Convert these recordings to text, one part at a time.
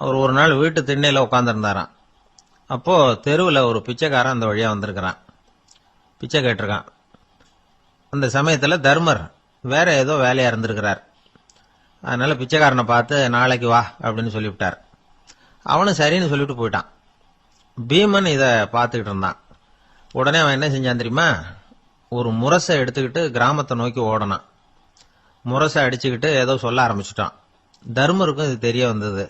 அவர் ஒரு நாள் வீட்டு திண்ணையில உட்காந்துருந்தாராம். அப்போ தெருவில் ஒரு பிச்சைக்காரன் அந்த வழியா வந்திருக்கிறான், பிச்சை கேட்டிருக்கான். அந்த சமயத்தில் தர்மர் வேற ஏதோ வேலையா இருந்திருக்கிறார். அதனால பிச்சைக்காரனை பார்த்து நாளைக்கு வா அப்படின்னு சொல்லிவிட்டார். அவனும் சரின்னு சொல்லிட்டு போயிட்டான். பீமன் இதை பார்த்துக்கிட்டு இருந்தான். உடனே அவன் என்ன செஞ்சான் தெரியுமா? ஒரு முரசை எடுத்துக்கிட்டு கிராமத்தை நோக்கி ஓடனான். முரசை அடிச்சுக்கிட்டு ஏதோ சொல்ல ஆரம்பிச்சுட்டான். தர்மருக்கும் இது தெரிய வந்தது.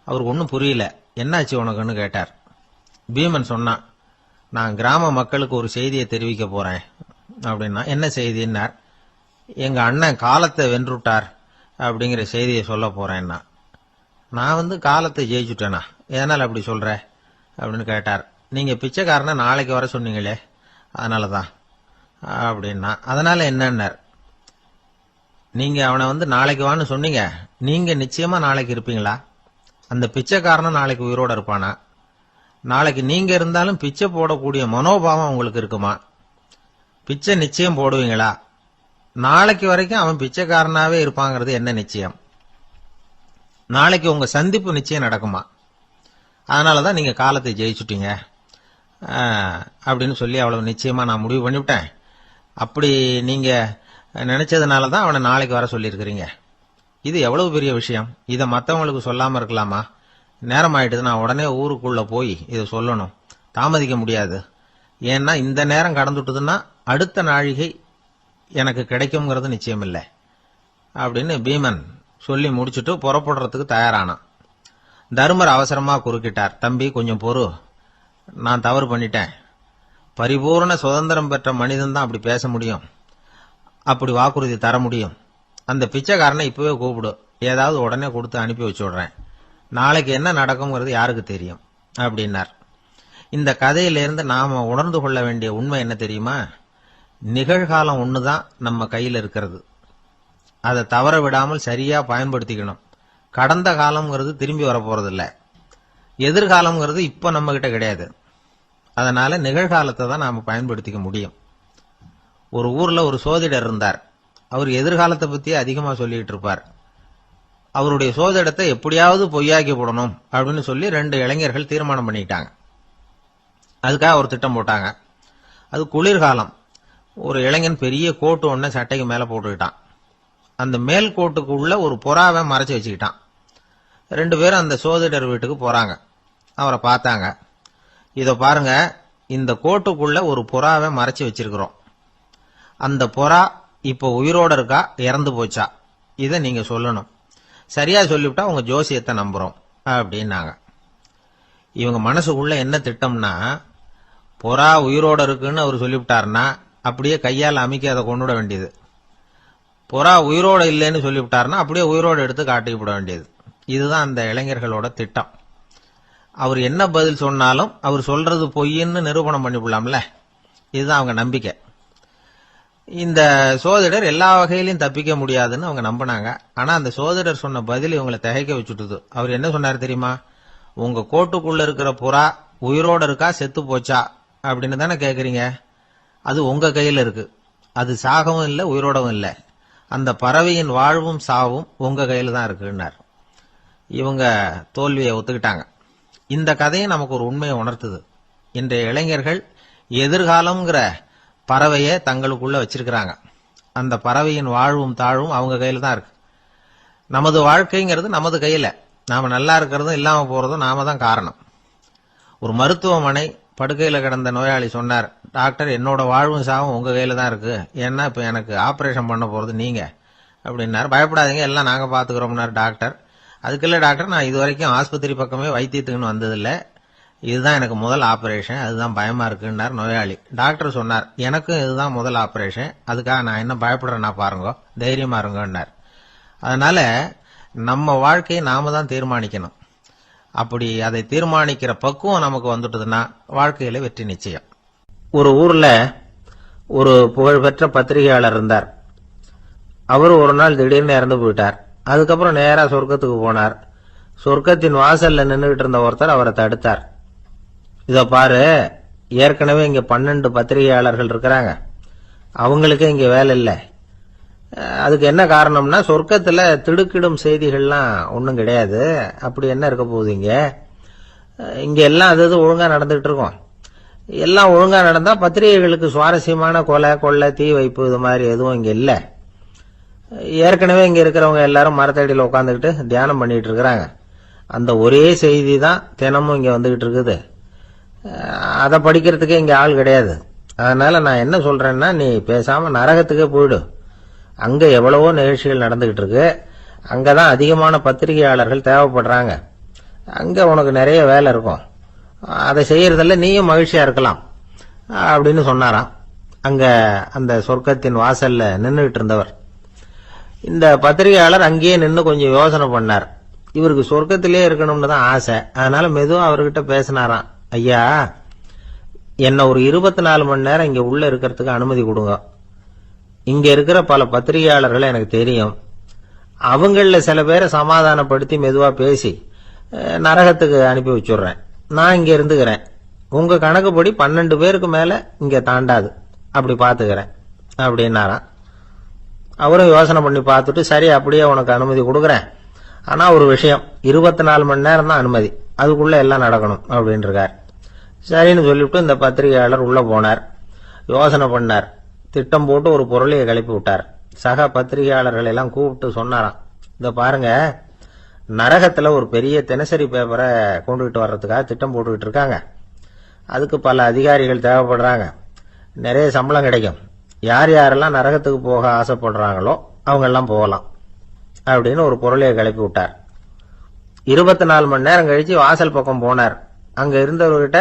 அவருக்கு ஒன்றும் புரியல. என்னாச்சு உனக்குன்னு கேட்டார். பீமன் சொன்னான், நான் கிராம மக்களுக்கு ஒரு செய்தியை தெரிவிக்க போறேன் அப்படின்னா. என்ன செய்தின்னார். எங்க அண்ணன் காலத்தை வென்றுட்டார் அப்படிங்கிற செய்தியை சொல்ல போறேன்னா. நான் காலத்தை ஜெயிச்சுட்டேனா, எதனால் அப்படி சொல்ற அப்படின்னு கேட்டார். நீங்க பிச்சைக்காரனை நாளைக்கு வர சொன்னீங்களே, அதனாலதான் அப்படின்னா. அதனால என்னன்னார். நீங்க அவனை நாளைக்கு வான்னு சொன்னீங்க, நீங்க நிச்சயமா நாளைக்கு இருப்பீங்களா? அந்த பிச்சைக்காரனும் நாளைக்கு உயிரோட இருப்பானா? நாளைக்கு நீங்க இருந்தாலும் பிச்சை போடக்கூடிய மனோபாவம் உங்களுக்கு இருக்குமா? பிச்சை நிச்சயம் போடுவீங்களா? நாளைக்கு வரைக்கும் அவன் பிச்சைக்காரனாவே இருப்பாங்கிறது என்ன நிச்சயம்? நாளைக்கு உங்க சந்திப்பு நிச்சயம் நடக்குமா? அதனாலதான் நீங்க காலத்தை ஜெயிச்சுட்டீங்க அப்படின்னு சொல்லி அவ்வளவு நிச்சயமா நான் முடிவு பண்ணிவிட்டேன். அப்படி நீங்க நினைச்சதுனாலதான் அவனை நாளைக்கு வர சொல்லியிருக்கிறீங்க. இது எவ்வளவு பெரிய விஷயம். இதை மற்றவங்களுக்கு சொல்லாம இருக்கலாமா? நேரம் ஆயிட்டுது, நான் உடனே ஊருக்குள்ள போய் இதை சொல்லணும், தாமதிக்க முடியாது. ஏன்னா இந்த நேரம் கடந்துட்டுதுன்னா அடுத்த நாழிகை எனக்கு கிடைக்கும்ங்கிறது நிச்சயம் இல்லை அப்படின்னு பீமன் சொல்லி முடிச்சுட்டு புறப்படுறதுக்கு தயாரானான். தர்மர் அவசரமா குறுக்கிட்டார். தம்பி, கொஞ்சம் பொறு, நான் தவறு பண்ணிட்டேன். பரிபூர்ண சுதந்திரம் பெற்ற மனிதன் தான் அப்படி பேச முடியும், அப்படி வாக்குறுதி தர முடியும். அந்த பிச்சைக்காரனை இப்பவே கூப்பிடு, ஏதாவது உடனே கொடுத்து அனுப்பி வச்சு விடுறேன். நாளைக்கு என்ன நடக்கும்ங்கிறது யாருக்கு தெரியும் அப்படின்னார். இந்த கதையிலிருந்து நாம உணர்ந்து கொள்ள வேண்டிய உண்மை என்ன தெரியுமா? நிகழ்காலம் ஒண்ணுதான் நம்ம கையில் இருக்கிறது. அதை தவற விடாமல் சரியா பயன்படுத்திக்கணும். கடந்த காலம்ங்கிறது திரும்பி வர போறதில்ல. எதிர்காலம்ங்கிறது இப்ப நம்ம கிட்ட கிடையாது. அதனால நிகழ்காலத்தை தான் நாம பயன்படுத்திக்க முடியும். ஒரு ஊர்ல ஒரு சோதிடர் இருந்தார். அவர் எதிர்காலத்தை பத்தி அதிகமா சொல்லிட்டு இருப்பார். அவருடைய சோதிடத்தை எப்படியாவது பொய்யாக்கி போடணும் அப்படின்னு சொல்லி 2 இளைஞர்கள் தீர்மானம் பண்ணிட்டாங்க. அதுக்காக ஒரு திட்டம் போட்டாங்க. அது குளிர்காலம். ஒரு இளைஞன் பெரிய கோட்டு ஒன்ன சட்டைக்கு மேல போட்டுக்கிட்டான். அந்த மேல் கோட்டுக்குள்ள ஒரு புறாவை மறைச்சு வச்சுக்கிட்டான். 2 பேரும் அந்த சோதிடர் வீட்டுக்கு போறாங்க. அவரை பார்த்தாங்க. இத பாருங்க, இந்த கோட்டுக்குள்ள ஒரு புறாவை மறைச்சு வச்சிருக்கிறோம். அந்த புறா இப்ப உயிரோட இருக்கா, இறந்து போச்சா, இதை நீங்க சொல்லணும். சரியா சொல்லிவிட்டா உங்க ஜோசியத்தை நம்புறோம் அப்படின்னாங்க. இவங்க மனசுக்குள்ள என்ன திட்டம்னா, புறா உயிரோட இருக்குன்னு அவர் சொல்லிவிட்டாருன்னா அப்படியே கையால் அமைக்க அதை கொண்டுவிட வேண்டியது. புறா உயிரோட இல்லைன்னு சொல்லிவிட்டாருன்னா அப்படியே உயிரோட எடுத்து காட்டிவிட வேண்டியது. இதுதான் அந்த இளைஞர்களோட திட்டம். அவர் என்ன பதில் சொன்னாலும் அவர் சொல்றது பொய்ன்னு நிரூபணம் பண்ணிவிடலாம்ல. இதுதான் அவங்க நம்பிக்கை. இந்த சோதிடர் எல்லா வகையிலையும் தப்பிக்க முடியாதுன்னு அவங்க நம்பினாங்க. ஆனா அந்த சோதிடர் சொன்ன பதில் இவங்களை திகைக்க வச்சுட்டுது. அவர் என்ன சொன்னார் தெரியுமா? உங்க கோட்டுக்குள்ள இருக்கிற புறா உயிரோட இருக்கா, செத்து போச்சா அப்படின்னு தானே கேக்குறீங்க. அது உங்க கையில இருக்கு. அது சாகவும் இல்லை, உயிரோடவும் இல்லை. அந்த பறவையின் வாழ்வும் சாவும் உங்க கையில தான் இருக்குன்னார். இவங்க தோல்வியை ஒத்துக்கிட்டாங்க. இந்த கதையை நமக்கு ஒரு உண்மையை உணர்த்துது. இன்றைய இளைஞர்கள் எதிர்காலம்ங்கிற பறவையை தங்களுக்குள்ள வச்சிருக்கிறாங்க. அந்த பறவையின் வாழ்வும் தாழ்வும் அவங்க கையில தான் இருக்கு. நமது வாழ்க்கைங்கிறது நமது கையில. நாம நல்லா இருக்கிறதும் இல்லாம போறதும் நாம தான் காரணம். ஒரு மருத்துவமனை படுக்கையில கிடந்த நோயாளி சொன்னார், டாக்டர், என்னோட வாழ்வும் சாவும் உங்க கையில தான் இருக்கு. ஏன்னா இப்ப எனக்கு ஆபரேஷன் பண்ண போறது நீங்க அப்படின்னாரு. பயப்படாதீங்க, எல்லாம் நாங்க பாத்துக்கிறோம்னாரு டாக்டர். அதுக்குள்ள டாக்டர், நான் இது வரைக்கும் ஆஸ்பத்திரி பக்கமே வைத்தியத்துக்குன்னு வந்ததில்லை, இதுதான் எனக்கு முதல் ஆபரேஷன், அதுதான் பயமா இருக்குன்னார் நோயாளி. டாக்டர் சொன்னார், எனக்கும் இதுதான் முதல் ஆபரேஷன், அதுக்காக நான் என்ன பயப்படுறேன்னா பாருங்க, தைரியமா இருங்கன்னார். அதனால நம்ம வாழ்க்கையை நாம தான் தீர்மானிக்கணும். அப்படி அதை தீர்மானிக்கிற பக்குவம் நமக்கு வந்துட்டதுன்னா வாழ்க்கையில வெற்றி நிச்சயம். ஒரு ஊர்ல ஒரு புகழ்பெற்ற பத்திரிகையாளர் இருந்தார். அவரு ஒரு நாள் திடீர்னு இறந்து போயிட்டார். அதுக்கப்புறம் நேரா சொர்க்கத்துக்கு போனார். சொர்க்கத்தின் வாசல்ல நின்றுகிட்டு இருந்த ஒருத்தர் அவரை தடுத்தார். இத பாரு, ஏற்கனவே இங்க 12 பத்திரிகையாளர்கள் இருக்கிறாங்க, அவங்களுக்கே இங்க வேலை இல்லை, அதுக்கு என்ன காரணம்னா, சொர்க்கத்துல திடுக்கிடும் செய்திகள்லாம் ஒன்றும் கிடையாது. அப்படி என்ன இருக்க போகுது இங்க எல்லாம் அது ஒழுங்கா நடந்துகிட்டு இருக்கும். எல்லாம் ஒழுங்கா நடந்தா பத்திரிகைகளுக்கு சுவாரஸ்யமான கொலை கொள்ளை தீ வைப்பு இது மாதிரி எதுவும் இங்க இல்ல. ஏற்கனவே இங்க இருக்கிறவங்க எல்லாரும் மரத்தடியில் உட்காந்துக்கிட்டு தியானம் பண்ணிட்டு இருக்கிறாங்க. அந்த ஒரே செய்தி தான் தினமும் இங்க வந்துகிட்டு இருக்குது. அதை படிக்கிறதுக்கே இங்க ஆள் கிடையாது. அதனால நான் என்ன சொல்றேன்னா, நீ பேசாம நரகத்துக்கே போயிடு. அங்க எவ்வளவோ நிகழ்ச்சிகள் நடந்துகிட்டு இருக்கு. அங்கதான் அதிகமான பத்திரிகையாளர்கள் தேவைப்படுறாங்க. அங்க உனக்கு நிறைய வேலை இருக்கும். அதை செய்யறதில்ல, நீயும் மகிழ்ச்சியா இருக்கலாம் அப்படின்னு சொன்னாராம். அங்க அந்த சொர்க்கத்தின் வாசல்ல நின்றுகிட்டு இருந்தவர். இந்த பத்திரிகையாளர் அங்கேயே நின்று கொஞ்சம் யோசனை பண்ணார். இவருக்கு சொர்க்கத்திலே இருக்கணும்னு தான் ஆசை. அதனால மெதுவா அவர்கிட்ட பேசினாராம். ஐயா, என்ன ஒரு 24 மணி நேரம் இங்க உள்ள இருக்கிறதுக்கு அனுமதி கொடுங்க. இங்க இருக்கிற பல பத்திரிகையாளர்களை எனக்கு தெரியும். அவங்கள சில பேரை சமாதானப்படுத்தி மெதுவா பேசி நரகத்துக்கு அனுப்பி வச்சுடுறேன். நான் இங்க இருந்துக்கிறேன். உங்க கணக்குப்படி 12 பேருக்கு மேல இங்க தாண்டாது. அப்படி பாத்துக்கிறேன் அப்படின்னாராம். அவரும் யோசனை பண்ணி பார்த்துட்டு, சரி அப்படியே உனக்கு அனுமதி கொடுக்குறேன். ஆனா ஒரு விஷயம், 24 மணி நேரம் தான் அனுமதி, அதுக்குள்ள எல்லாம் நடக்கணும் அப்படின்னு இருக்கார். சரின்னு சொல்லிவிட்டு இந்த பத்திரிகையாளர் உள்ள போனார். யோசனை பண்ணார். திட்டம் போட்டு ஒரு பொருளையை கிளப்பி விட்டார். சக பத்திரிகையாளர்கள் எல்லாம் கூப்பிட்டு சொன்னாராம், இத பாருங்க, நரகத்துல ஒரு பெரிய தினசரி பேப்பரை கொண்டுகிட்டு வர்றதுக்காக திட்டம் போட்டுக்கிட்டு இருக்காங்க. அதுக்கு பல அதிகாரிகள் தேவைப்படுறாங்க. நிறைய சம்பளம் கிடைக்கும். யார் யாரெல்லாம் நரகத்துக்கு போக ஆசைப்படுறாங்களோ அவங்க எல்லாம் போகலாம் அப்படின்னு ஒரு பொருளையை கிளப்பி விட்டார். 24 மணி நேரம் கழிச்சு வாசல் பக்கம் போனார். அங்க இருந்தவர்கிட்ட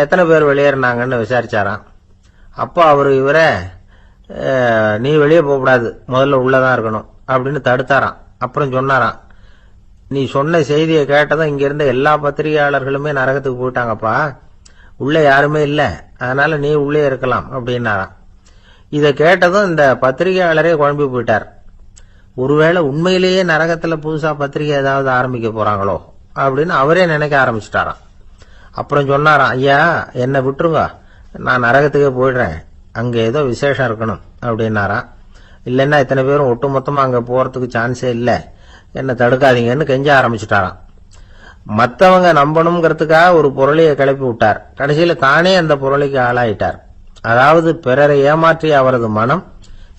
எத்தனை பேர் வெளியேறினாங்கன்னு விசாரிச்சாராம். அப்போ அவரு இவரை, நீ வெளியே போகக்கூடாது, முதல்ல உள்ளதான் இருக்கணும் அப்படின்னு தடுத்தாராம். அப்புறம் சொன்னாராம், நீ சொன்ன செய்தியை கேட்டதும் இங்க இருந்த எல்லா பத்திரிகையாளர்களுமே நரகத்துக்கு போயிட்டாங்கப்பா, உள்ள யாருமே இல்ல, அதனால நீ உள்ளே இருக்கலாம் அப்படின்னாராம். இதை கேட்டதும் இந்த பத்திரிகையாளரே குழம்பி போயிட்டார். ஒருவேளை உண்மையிலேயே நரகத்துல புதுசா பத்திரிகை ஏதாவது ஆரம்பிக்க போறாங்களோ அப்படின்னு அவரே நினைக்க ஆரம்பிச்சிட்டாராம். அப்புறம் சொன்னாராம், ஐயா என்ன விட்டுருங்க, நான் நரகத்துக்கே போயிடுறேன், அங்க ஏதோ விசேஷம் இருக்கணும் அப்படின்னாராம். இல்லைன்னா இத்தனை பேரும் ஒட்டுமொத்தமா அங்க போறதுக்கு சான்ஸே இல்ல, என்ன தடுக்காதீங்கன்னு கெஞ்ச ஆரம்பிச்சுட்டாராம். மத்தவங்க நம்பணுங்கிறதுக்காக ஒரு பொருளையை கிளப்பி விட்டார். கடைசியில தானே அந்த பொருளைக்கு ஆளாயிட்டார். அதாவது பிறரை ஏமாற்றிய அவரது மனம்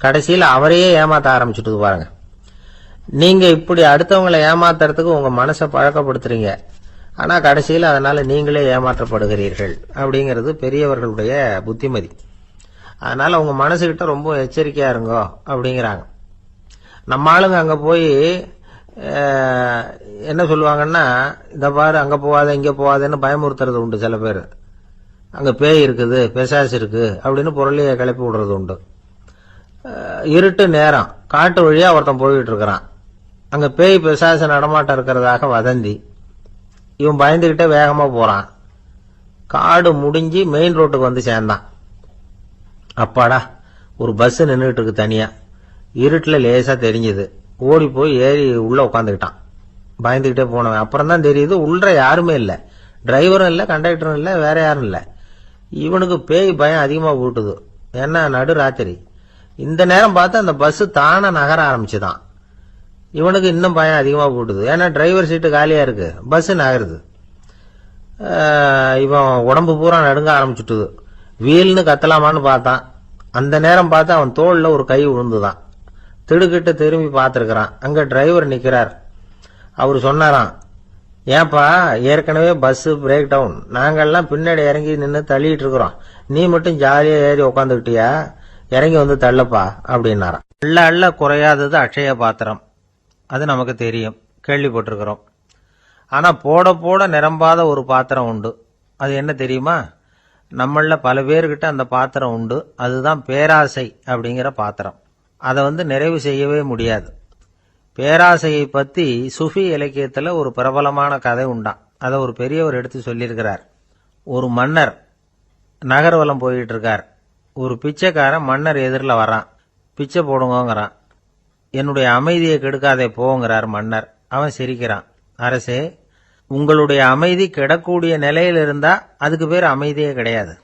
கடைசியில அவரையே ஏமாத்த ஆரம்பிச்சுட்டு பாருங்க. நீங்க இப்படி அடுத்தவங்களை ஏமாத்துறதுக்கு உங்க மனசை பழக்கப்படுத்துறீங்க. ஆனா கடைசியில அதனால நீங்களே ஏமாற்றப்படுகிறீர்கள் அப்படிங்கிறது பெரியவர்களுடைய புத்திமதி. அதனால உங்க மனசுகிட்ட ரொம்ப எச்சரிக்கையா இருங்கோ அப்படிங்கிறாங்க. நம்ம ஆளுங்க அங்க போய் என்ன சொல்லுவாங்கன்னா, இந்த பாரு அங்க போவாத இங்க போவாதன்னு பயமுறுத்துறது உண்டு. சில பேர் அங்க பேய் இருக்குது, பிசாசு இருக்கு அப்படின்னு பொருளைய கிளப்பி விடுறது உண்டு. இருட்டு நேரம் காட்டு வழியா ஒருத்தன் போயிட்டு இருக்கிறான். அங்க பேய் பிசாசு நடமாட்டம் இருக்கிறதாக வதந்தி. இவன் பயந்துகிட்டே வேகமா போறான். காடு முடிஞ்சு மெயின் ரோட்டுக்கு வந்து சேர்ந்தான். அப்பாடா, ஒரு பஸ் நின்றுட்டு இருக்கு தனியா. இருட்டுல லேசா தெரிஞ்சது. ஓடி போய் ஏறி உள்ள உட்காந்துக்கிட்டான். பயந்துகிட்டே போனவன் அப்புறம் தான் தெரியுது உள்ள யாருமே இல்ல, டிரைவரும் இல்ல, கண்டக்டரும் இல்ல, வேற யாரும் இல்ல. இவனுக்கு பேய் பயம் அதிகமா போட்டுது. ஏன்னா நடு ராத்திரி. இந்த நேரம் பார்த்து அந்த பஸ் தானே நகர ஆரம்பிச்சுதான். இவனுக்கு இன்னும் பயம் அதிகமா போட்டுது. ஏன்னா டிரைவர் சீட்டு காலியா இருக்கு, பஸ் நகருது. இவன் உடம்பு பூரா நடுங்க ஆரம்பிச்சுட்டுது. வீல்னு கத்தலாமான்னு பார்த்தான். அந்த நேரம் பார்த்து அவன் தோல்ல ஒரு கை விழுந்துதான். திடுக்கிட்டு திரும்பி பார்த்திருக்கிறான். அங்க டிரைவர் நிக்கிறார். அவரு சொன்னாராம், ஏன்பா ஏற்கனவே பஸ் பிரேக் டவுன், நாங்கெல்லாம் பின்னாடி இறங்கி நின்று தள்ளிட்டு இருக்கிறோம், நீ மட்டும் ஜாலியா ஏறி உக்காந்துக்கிட்டியா, இறங்கி வந்து தள்ளப்பா அப்படின்னாராம். அள்ள அள்ள குறையாதது அக்ஷய பாத்திரம், அது நமக்கு தெரியும், கேள்விப்பட்டிருக்கிறோம். ஆனா போட போட நிரம்பாத ஒரு பாத்திரம் உண்டு. அது என்ன தெரியுமா? நம்மள பல பேர்கிட்ட அந்த பாத்திரம் உண்டு. அதுதான் பேராசை அப்படிங்கிற பாத்திரம். அதை நிறைவு செய்யவே முடியாது. பேராசையை பத்தி சுஃபி இலக்கியத்துல ஒரு பிரபலமான கதை உண்டாம். அதை ஒரு பெரியவர் எடுத்து சொல்லியிருக்கிறார். ஒரு மன்னர் நகர்வலம் போயிட்டு இருக்கார். ஒரு பிச்சைக்காரன் மன்னர் எதிரில் வரான். பிச்சை போடுங்கிறான். என்னுடைய அமைதியை கெடுக்காதே போங்கிறார் மன்னர். அவன் சிரிக்கிறான். அரசே, உங்களுடைய அமைதி கெடக்கூடிய நிலையில் இருந்தா அதுக்கு பேர் அமைதியே கிடையாது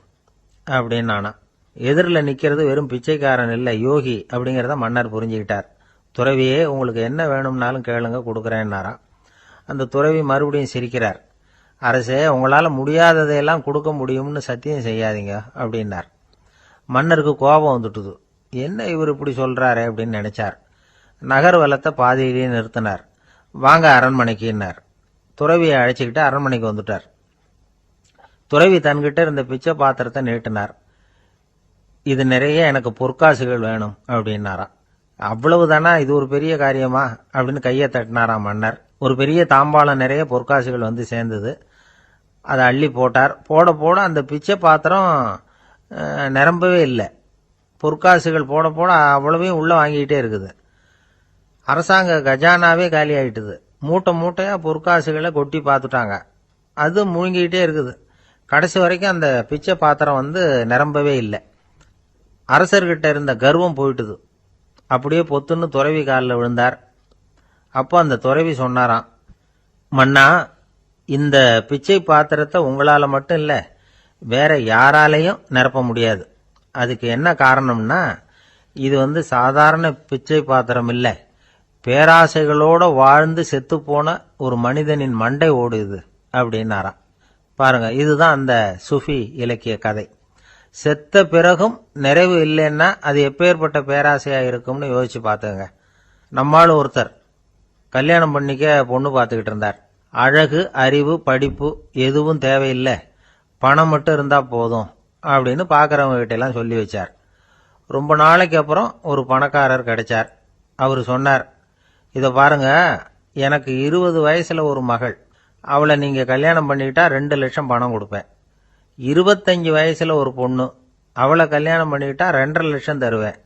அப்படின்னு நானா. எதிரில் நிக்கிறது வெறும் பிச்சைக்காரன் இல்ல, யோகி அப்படிங்கறத மன்னர் புரிஞ்சுக்கிட்டார். துறவியே, உங்களுக்கு என்ன வேணும்னாலும் கேளுங்க, கொடுக்கறேன்னாராம். அந்த துறவி மறுபடியும் சிரிக்கிறார். அரசே, உங்களால முடியாததையெல்லாம் கொடுக்க முடியும்னு சத்தியம் செய்யாதீங்க அப்படின்னார். மன்னருக்கு கோபம் வந்துட்டுது. என்ன இவர் இப்படி சொல்றாரு அப்படின்னு நினைச்சார். நகர்வலத்தை பாதியிலேயே நிறுத்தினார். வாங்க அரண்மனைக்குன்னார். துறவியை அழைச்சிக்கிட்டு அரண்மனைக்கு வந்துட்டார். துறவி தன்கிட்ட இருந்த பிச்சை பாத்திரத்தை நீட்டினார். இது நிறைய எனக்கு பொற்காசுகள் வேணும் அப்படின்னாராம். அவ்வளவுதானா, இது ஒரு பெரிய காரியமா அப்படின்னு கையை தட்டினாராம் மன்னர். ஒரு பெரிய தாம்பாளம் நிறைய பொற்காசுகள் வந்து சேர்ந்தது. அதை அள்ளி போட்டார். போட போட அந்த பிச்சை பாத்திரம் நிரம்பவே இல்லை. பொற்காசுகள் போட போட அவ்வளவையும் உள்ள வாங்கிக்கிட்டே இருக்குது. அரசாங்க கஜானாவே காலி ஆயிட்டுது. மூட்டை மூட்டையா பொற்காசுகளை கொட்டி பார்த்துட்டாங்க. அது முழுங்கிக்கிட்டே இருக்குது. கடைசி வரைக்கும் அந்த பிச்சை பாத்திரம் வந்து நிரம்பவே இல்லை. அரசர்கிட்ட இருந்த கர்வம் போயிட்டுது. அப்படியே பொத்துன்னு துறவி காலில் விழுந்தார். அப்போ அந்த துறவி சொன்னாராம், மன்னா, இந்த பிச்சை பாத்திரத்தை உங்களால மட்டும் இல்ல, வேற யாராலையும் நிரப்ப முடியாது. அதுக்கு என்ன காரணம்னா, இது வந்து சாதாரண பிச்சை பாத்திரம் இல்ல, பேராசைகளோட வாழ்ந்து செத்து போன ஒரு மனிதனின் மண்டை ஓடுது அப்படின்னாராம். பாருங்க, இதுதான் அந்த சுஃபி இலக்கிய கதை. செத்த பிறகும் நிறைவு இல்லைன்னா அது எப்பேற்பட்ட பேராசையா இருக்கும்னு யோசிச்சு பார்த்துங்க. நம்மால் ஒருத்தர் கல்யாணம் பண்ணிக்க பொண்ணு பார்த்துக்கிட்டு இருந்தார். அழகு, அறிவு, படிப்பு எதுவும் தேவையில்லை, பணம் மட்டும் இருந்தா போதும் அப்படின்னு பார்க்கறவங்க கிட்ட எல்லாம் சொல்லி வச்சார். ரொம்ப நாளைக்கு அப்புறம் ஒரு பணக்காரர் கிடைச்சார். அவர் சொன்னார், இத பாருங்க, எனக்கு 20 வயசுல ஒரு மகள், அவளை நீங்க கல்யாணம் பண்ணிக்கிட்டா 2 லட்சம் பணம் கொடுப்பேன். 25 வயசுல ஒரு பொண்ணு, அவளை கல்யாணம் பண்ணிக்கிட்டா 2.5 லட்சம் தருவேன்.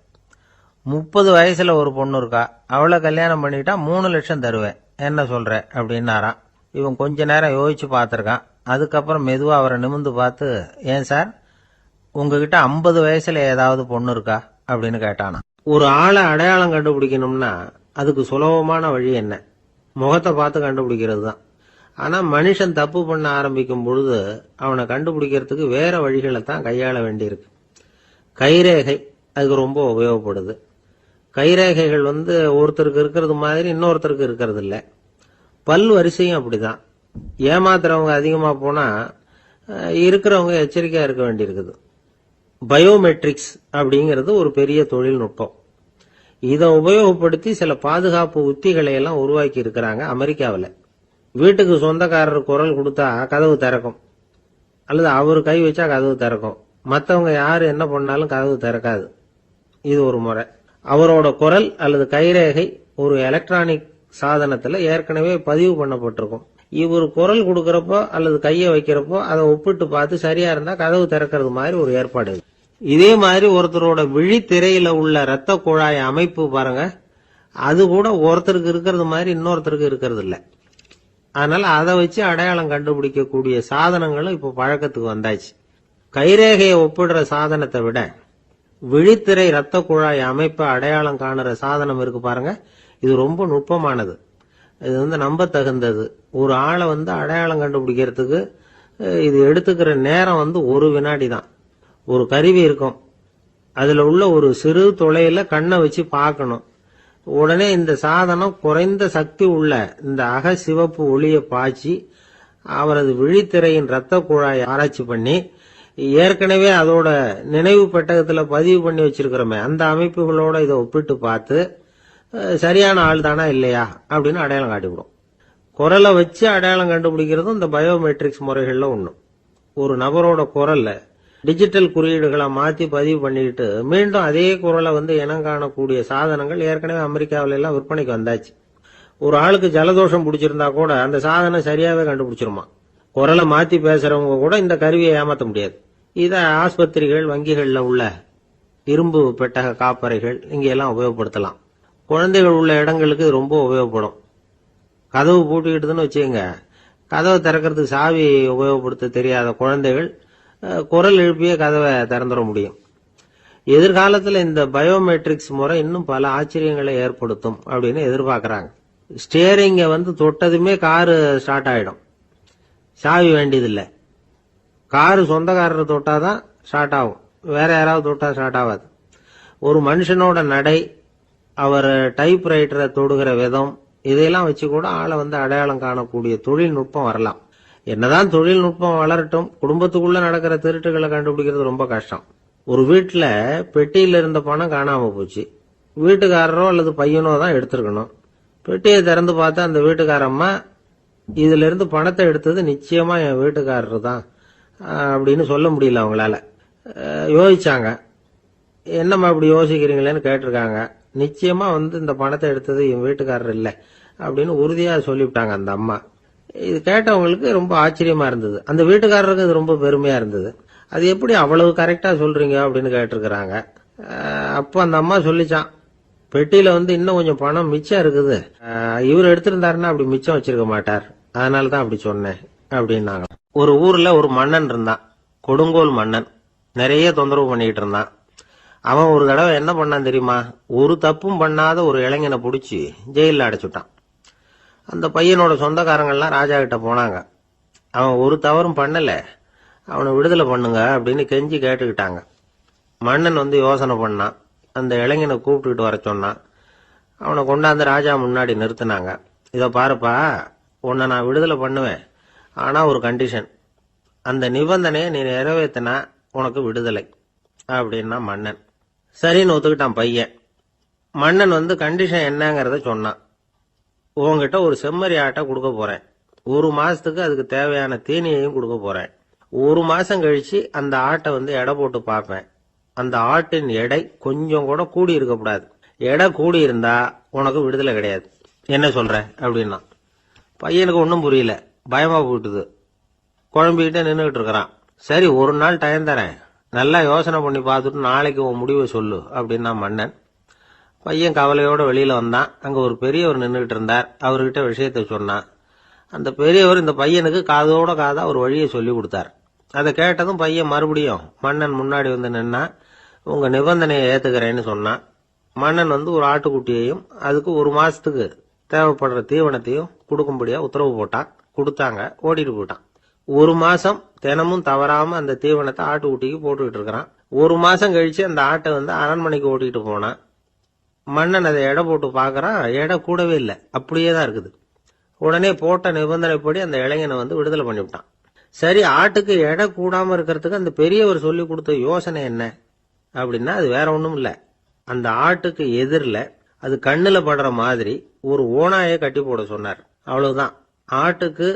30 வயசுல ஒரு பொண்ணு இருக்கா, அவளை கல்யாணம் பண்ணிக்கிட்டா 3 லட்சம் தருவேன். என்ன சொல்ற அப்படின்னாராம். இவன் கொஞ்ச நேரம் யோசிச்சு பார்த்திருக்கான். அதுக்கப்புறம் மெதுவா அவரை நிமிர்ந்து பார்த்து, ஏன் சார், உங்ககிட்ட 50 வயசுல ஏதாவது பொண்ணு இருக்கா அப்படின்னு கேட்டானா. ஒரு ஆளை அடையாளம் கண்டுபிடிக்கணும்னா அதுக்கு சுலபமான வழி என்ன? முகத்தை பார்த்து கண்டுபிடிக்கிறது தான். ஆனா மனுஷன் தப்பு பண்ண ஆரம்பிக்கும் பொழுது அவனை கண்டுபிடிக்கிறதுக்கு வேற வழிகளை தான் கையாள வேண்டியிருக்கு. கைரேகை அதுக்கு ரொம்ப உபயோகப்படுது. கைரேகைகள் வந்து ஒருத்தருக்கு இருக்கிறது மாதிரி இன்னொருத்தருக்கு இருக்கிறது இல்லை. பல் வரிசையும் அப்படிதான். ஏமாத்துறவங்க அதிகமா போனா இருக்கிறவங்க எச்சரிக்கையா இருக்க வேண்டியிருக்குது. பயோமெட்ரிக்ஸ் அப்படிங்கிறது ஒரு பெரிய தொழில்நுட்பம். இதை உபயோகப்படுத்தி சில பாதுகாப்பு உத்திகளை எல்லாம் உருவாக்கி இருக்கிறாங்க அமெரிக்காவில். வீட்டுக்கு சொந்தக்காரர் குரல் கொடுத்தா கதவு திறக்கும், அல்லது அவர் கை வச்சா கதவு திறக்கும். மற்றவங்க யாரு என்ன பண்ணாலும் கதவு திறக்காது. இது ஒரு முறை. அவரோட குரல் அல்லது கைரேகை ஒரு எலக்ட்ரானிக் சாதனத்துல ஏற்கனவே பதிவு பண்ணப்பட்டிருக்கும். இவர் குரல் கொடுக்கறப்போ அல்லது கையை வைக்கிறப்போ அதை ஒப்பிட்டு பார்த்து சரியா இருந்தா கதவு திறக்கிறது மாதிரி ஒரு ஏற்பாடு. இதே மாதிரி ஒருத்தரோட விழித்திரையில உள்ள இரத்த குழாய் அமைப்பு பாருங்க, அது கூட ஒருத்தருக்கு இருக்கிறது மாதிரி இன்னொருத்தருக்கு இருக்கிறது இல்லை. அதனால அதை வச்சு அடையாளம் கண்டுபிடிக்கக்கூடிய சாதனங்களும் இப்ப பழக்கத்துக்கு வந்தாச்சு. கைரேகையை ஒப்பிடுற சாதனத்தை விட விழித்திரை இரத்த குழாய் அமைப்பை அடையாளம் காணுற சாதனம் இருக்கு பாருங்க, இது ரொம்ப நுட்பமானது. இது வந்து நம்ப தகுந்தது. ஒரு ஆளை வந்து அடையாளம் கண்டுபிடிக்கிறதுக்கு இது எடுத்துக்கிற நேரம் வந்து 1 வினாடி தான். ஒரு கருவி இருக்கும், அதுல உள்ள ஒரு சிறு துளையில கண்ணை வச்சு பார்க்கணும். உடனே இந்த சாதனம் குறைந்த சக்தி உள்ள இந்த அக சிவப்பு ஒளியை பாய்ச்சி அவரது விழித்திரையின் இரத்த குழாயை ஆராய்ச்சி பண்ணி ஏற்கனவே அதோட நினைவு பெட்டகத்துல பதிவு பண்ணி வச்சிருக்கிறோமே அந்த அமைப்புகளோட இதை ஒப்பிட்டு பார்த்து சரியான ஆள் தானா இல்லையா அப்படின்னு அடையாளம் காட்டிவிடும். குரலை வச்சு அடையாளம் கண்டுபிடிக்கிறதும் இந்த பயோமெட்ரிக்ஸ் முறைகள்ல ஒண்ணு. ஒரு நபரோட குரல்ல டிஜிட்டல் குறியீடுகளை மாத்தி பதிவு பண்ணிட்டு மீண்டும் அதே குரலை வந்து இனம் காணக்கூடிய சாதனங்கள் ஏற்கனவே அமெரிக்காவில எல்லாம் விற்பனைக்கு வந்தாச்சு. ஒரு ஆளுக்கு ஜலதோஷம் பிடிச்சிருந்தா கூட அந்த சாதனம் சரியாவே கண்டுபிடிச்சிருமா. குரலை மாத்தி பேசுறவங்க கூட இந்த கருவியை ஏமாத்த முடியாது. இத ஆஸ்பத்திரிகள், வங்கிகள்ல உள்ள இரும்பு பெட்டக காப்பறைகள் இங்க எல்லாம் உபயோகப்படுத்தலாம். குழந்தைகள் உள்ள இடங்களுக்கு ரொம்ப உபயோகப்படும். கதவு பூட்டிக்கிட்டுதுன்னு வச்சுக்கோங்க, கதவை திறக்கிறதுக்கு சாவி உபயோகப்படுத்த தெரியாத குழந்தைகள் குரல் எழுப்பிய கதவை திறந்துட முடியும். எதிர்காலத்தில் இந்த பயோமெட்ரிக்ஸ் முறை இன்னும் பல ஆச்சரியங்களை ஏற்படுத்தும் அப்படின்னு எதிர்பார்க்கறாங்க. ஸ்டியரிங்க வந்து தொட்டதுமே காரு ஸ்டார்ட் ஆயிடும், சாவி வேண்டியதில்லை. காரு சொந்தக்காரர் தொட்டாதான் ஸ்டார்ட் ஆகும். வேற யாராவது தொட்டா ஸ்டார்ட் ஆகாது. ஒரு மனுஷனோட நடை, அவர் டைப் ரைட்டரை தொடுகிற விதம், இதையெல்லாம் வச்சு கூட ஆளை அடையாளம் காணக்கூடிய தொழில்நுட்பம் வரலாம். என்னதான் தொழில்நுட்பம் வளரட்டும், குடும்பத்துக்குள்ள நடக்கிற திருட்டுகளை கண்டுபிடிக்கிறது ரொம்ப கஷ்டம். ஒரு வீட்டுல பெட்டியில இருந்த பணம் காணாம போச்சு. வீட்டுக்காரரோ அல்லது பையனோ தான் எடுத்திருக்கணும். பெட்டியை திறந்து பார்த்தா அந்த வீட்டுக்காரம்மா, இதுல இருந்து பணத்தை எடுத்தது நிச்சயமா என் வீட்டுக்காரர் தான் அப்படின்னு சொல்ல முடியல அவங்களால. யோசிச்சாங்க. என்னம்மா இப்படி யோசிக்கிறீங்களேன்னு கேட்டிருக்காங்க. நிச்சயமா இந்த பணத்தை எடுத்தது என் வீட்டுக்காரர் இல்லை அப்படின்னு உறுதியா சொல்லிவிட்டாங்க அந்த அம்மா. இது கேட்டவங்களுக்கு ரொம்ப ஆச்சரியமா இருந்தது. அந்த வீட்டுக்காரருக்கு அது ரொம்ப பெருமையா இருந்தது. அது எப்படி அவ்வளவு கரெக்டா சொல்றீங்க அப்படின்னு கேட்டிருக்கிறாங்க. அப்போ அந்த அம்மா சொல்லிச்சான், பெட்டியில இன்னும் கொஞ்சம் பணம் மிச்சம் இருக்குது, இவர் எடுத்திருந்தாருன்னா அப்படி மிச்சம் வச்சிருக்க மாட்டார், அதனாலதான் அப்படி சொன்னேன் அப்படின்னாங்க. ஒரு ஊர்ல ஒரு மன்னன் இருந்தான், கொடுங்கோல் மன்னன். நிறைய தொந்தரவு பண்ணிட்டு இருந்தான். அவன் ஒரு தடவை என்ன பண்ணான் தெரியுமா? ஒரு தப்பும் பண்ணாத ஒரு இளைஞனை பிடிச்சி ஜெயில அடைச்சுட்டான். அந்த பையனோட சொந்தக்காரங்கள்லாம் ராஜா கிட்ட போனாங்க. அவன் ஒரு தவறும் பண்ணல, அவனை விடுதலை பண்ணுங்க அப்படின்னு கெஞ்சி கேட்டுக்கிட்டாங்க. மன்னன் யோசனை பண்ணான். அந்த இளைஞனை கூப்பிட்டுக்கிட்டு வர சொன்னான். அவனை கொண்டாந்து ராஜா முன்னாடி நிறுத்தினாங்க. இதை பாருப்பா, உன்னை நான் விடுதலை பண்ணுவேன், ஆனா ஒரு கண்டிஷன். அந்த நிபந்தனையை நீ நிறைவேற்றினா உனக்கு விடுதலை அப்படின்னா மன்னன். சரின்னு ஒத்துக்கிட்டான் பையன். மன்னன் கண்டிஷன் என்னங்கறத சொன்னான். உங்ககிட்ட ஒரு செம்மறி ஆட்டை கொடுக்க போறேன், 1 மாசத்துக்கு அதுக்கு தேவையான தீனியையும் கொடுக்க போறேன். 1 மாசம் கழிச்சு அந்த ஆட்டை எடை போட்டு பார்ப்பேன். அந்த ஆட்டின் எடை கொஞ்சம் கூட கூடி இருக்கக்கூடாது. எடை கூடி இருந்தா உனக்கு விடுதலை கிடையாது. என்ன சொல்ற அப்படின்னா. பையனுக்கு ஒன்னும் புரியல, பயமா போயிட்டுது. குழம்பிக்கிட்டே நின்றுகிட்டு இருக்கிறான். சரி, ஒரு நாள் டைம் தரேன், நல்லா யோசனை பண்ணி பார்த்துட்டு நாளைக்கு உன் முடிவை சொல்லு அப்படின்னா மன்னன். பையன் கவலையோட வெளியில வந்தான். அங்க ஒரு பெரியவர் நின்றுகிட்டு இருந்தார். அவர்கிட்ட விஷயத்த சொன்னான். அந்த பெரியவர் இந்த பையனுக்கு காதோட காதா ஒரு வழியை சொல்லி கொடுத்தார். அதை கேட்டதும் பையன் மறுபடியும் மன்னன் முன்னாடி நின்னா, உங்க நிபந்தனையை ஏத்துக்கிறேன்னு சொன்னான். மன்னன் ஒரு ஆட்டுக்குட்டியையும் அதுக்கு 1 மாசத்துக்கு தேவைப்படுற தீவனத்தையும் கொடுக்கும்படியா உத்தரவு போட்டான். கொடுத்தாங்க, ஓடிட்டு போயிட்டான். 1 மாசம் தினமும் தவறாம அந்த தீவனத்தை ஆட்டுக்குட்டிக்கு போட்டுக்கிட்டு இருக்கிறான். 1 மாசம் கழிச்சு அந்த ஆட்டை அரண்மனைக்கு ஓட்டிட்டு போனான். மன்னன் அதை எடை போட்டு பாக்குறான், எடை கூடவே இல்லை, அப்படியே தான் இருக்குது. உடனே போட்ட நிபந்தனைப்படி அந்த இளைஞனை விடுதலை பண்ணிவிட்டான். சரி, ஆட்டுக்கு எடை கூடாம இருக்கிறதுக்கு அந்த பெரியவர் சொல்லி கொடுத்த யோசனை என்ன அப்படின்னா, அது வேற ஒண்ணும் இல்ல. அந்த ஆட்டுக்கு எதிரில் அது கண்ணுல படுற மாதிரி ஒரு ஓநாயை கட்டி போட சொன்னார். அவ்வளவுதான். ஆட்டுக்கு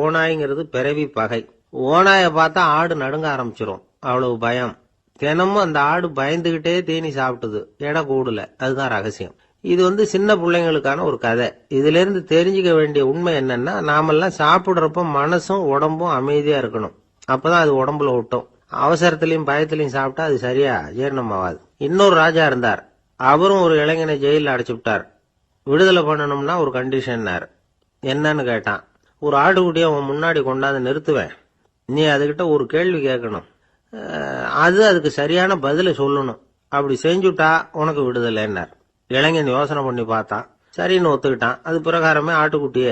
ஓநாய்ங்கிறது பிறவி பகை. ஓநாயை பார்த்தா ஆடு நடுங்க ஆரம்பிச்சிரும், அவ்வளவு பயம். தினமும் அந்த ஆடு பயந்துகிட்டே தீனி சாப்பிட்டுது, எடை கூடல. அதுதான் ரகசியம். இது சின்ன பிள்ளைங்களுக்கான ஒரு கதை. இதுல இருந்து தெரிஞ்சுக்க வேண்டிய உண்மை என்னன்னா, நாமெல்லாம் சாப்பிடுறப்ப மனசும் உடம்பும் அமைதியா இருக்கணும். அப்பதான் அது உடம்புல ஒட்டும். அவசரத்திலையும் பயத்திலையும் சாப்பிட்டா அது சரியா ஜீரணம் ஆகாது. இன்னொரு ராஜா இருந்தார். அவரும் ஒரு இளைஞனை ஜெயில அடைச்சு விட்டார். விடுதலை பண்ணணும்னா ஒரு கண்டிஷன்னாரு. என்னன்னு கேட்டான். ஒரு ஆட்டுக்குட்டியை அவன் முன்னாடி கொண்டாந்து நிறுத்துவேன், நீ அதுகிட்ட ஒரு கேள்வி கேட்கணும், அதுக்கு சரியான பதிலை சொல்லணும். அப்படி செஞ்சுட்டா உனக்கு விடுதலைன்னார். இளைஞன் யோசனை பண்ணி பார்த்தான். சரின்னு ஒத்துக்கிட்டான். அது பிரகாரமே ஆட்டுக்குட்டிய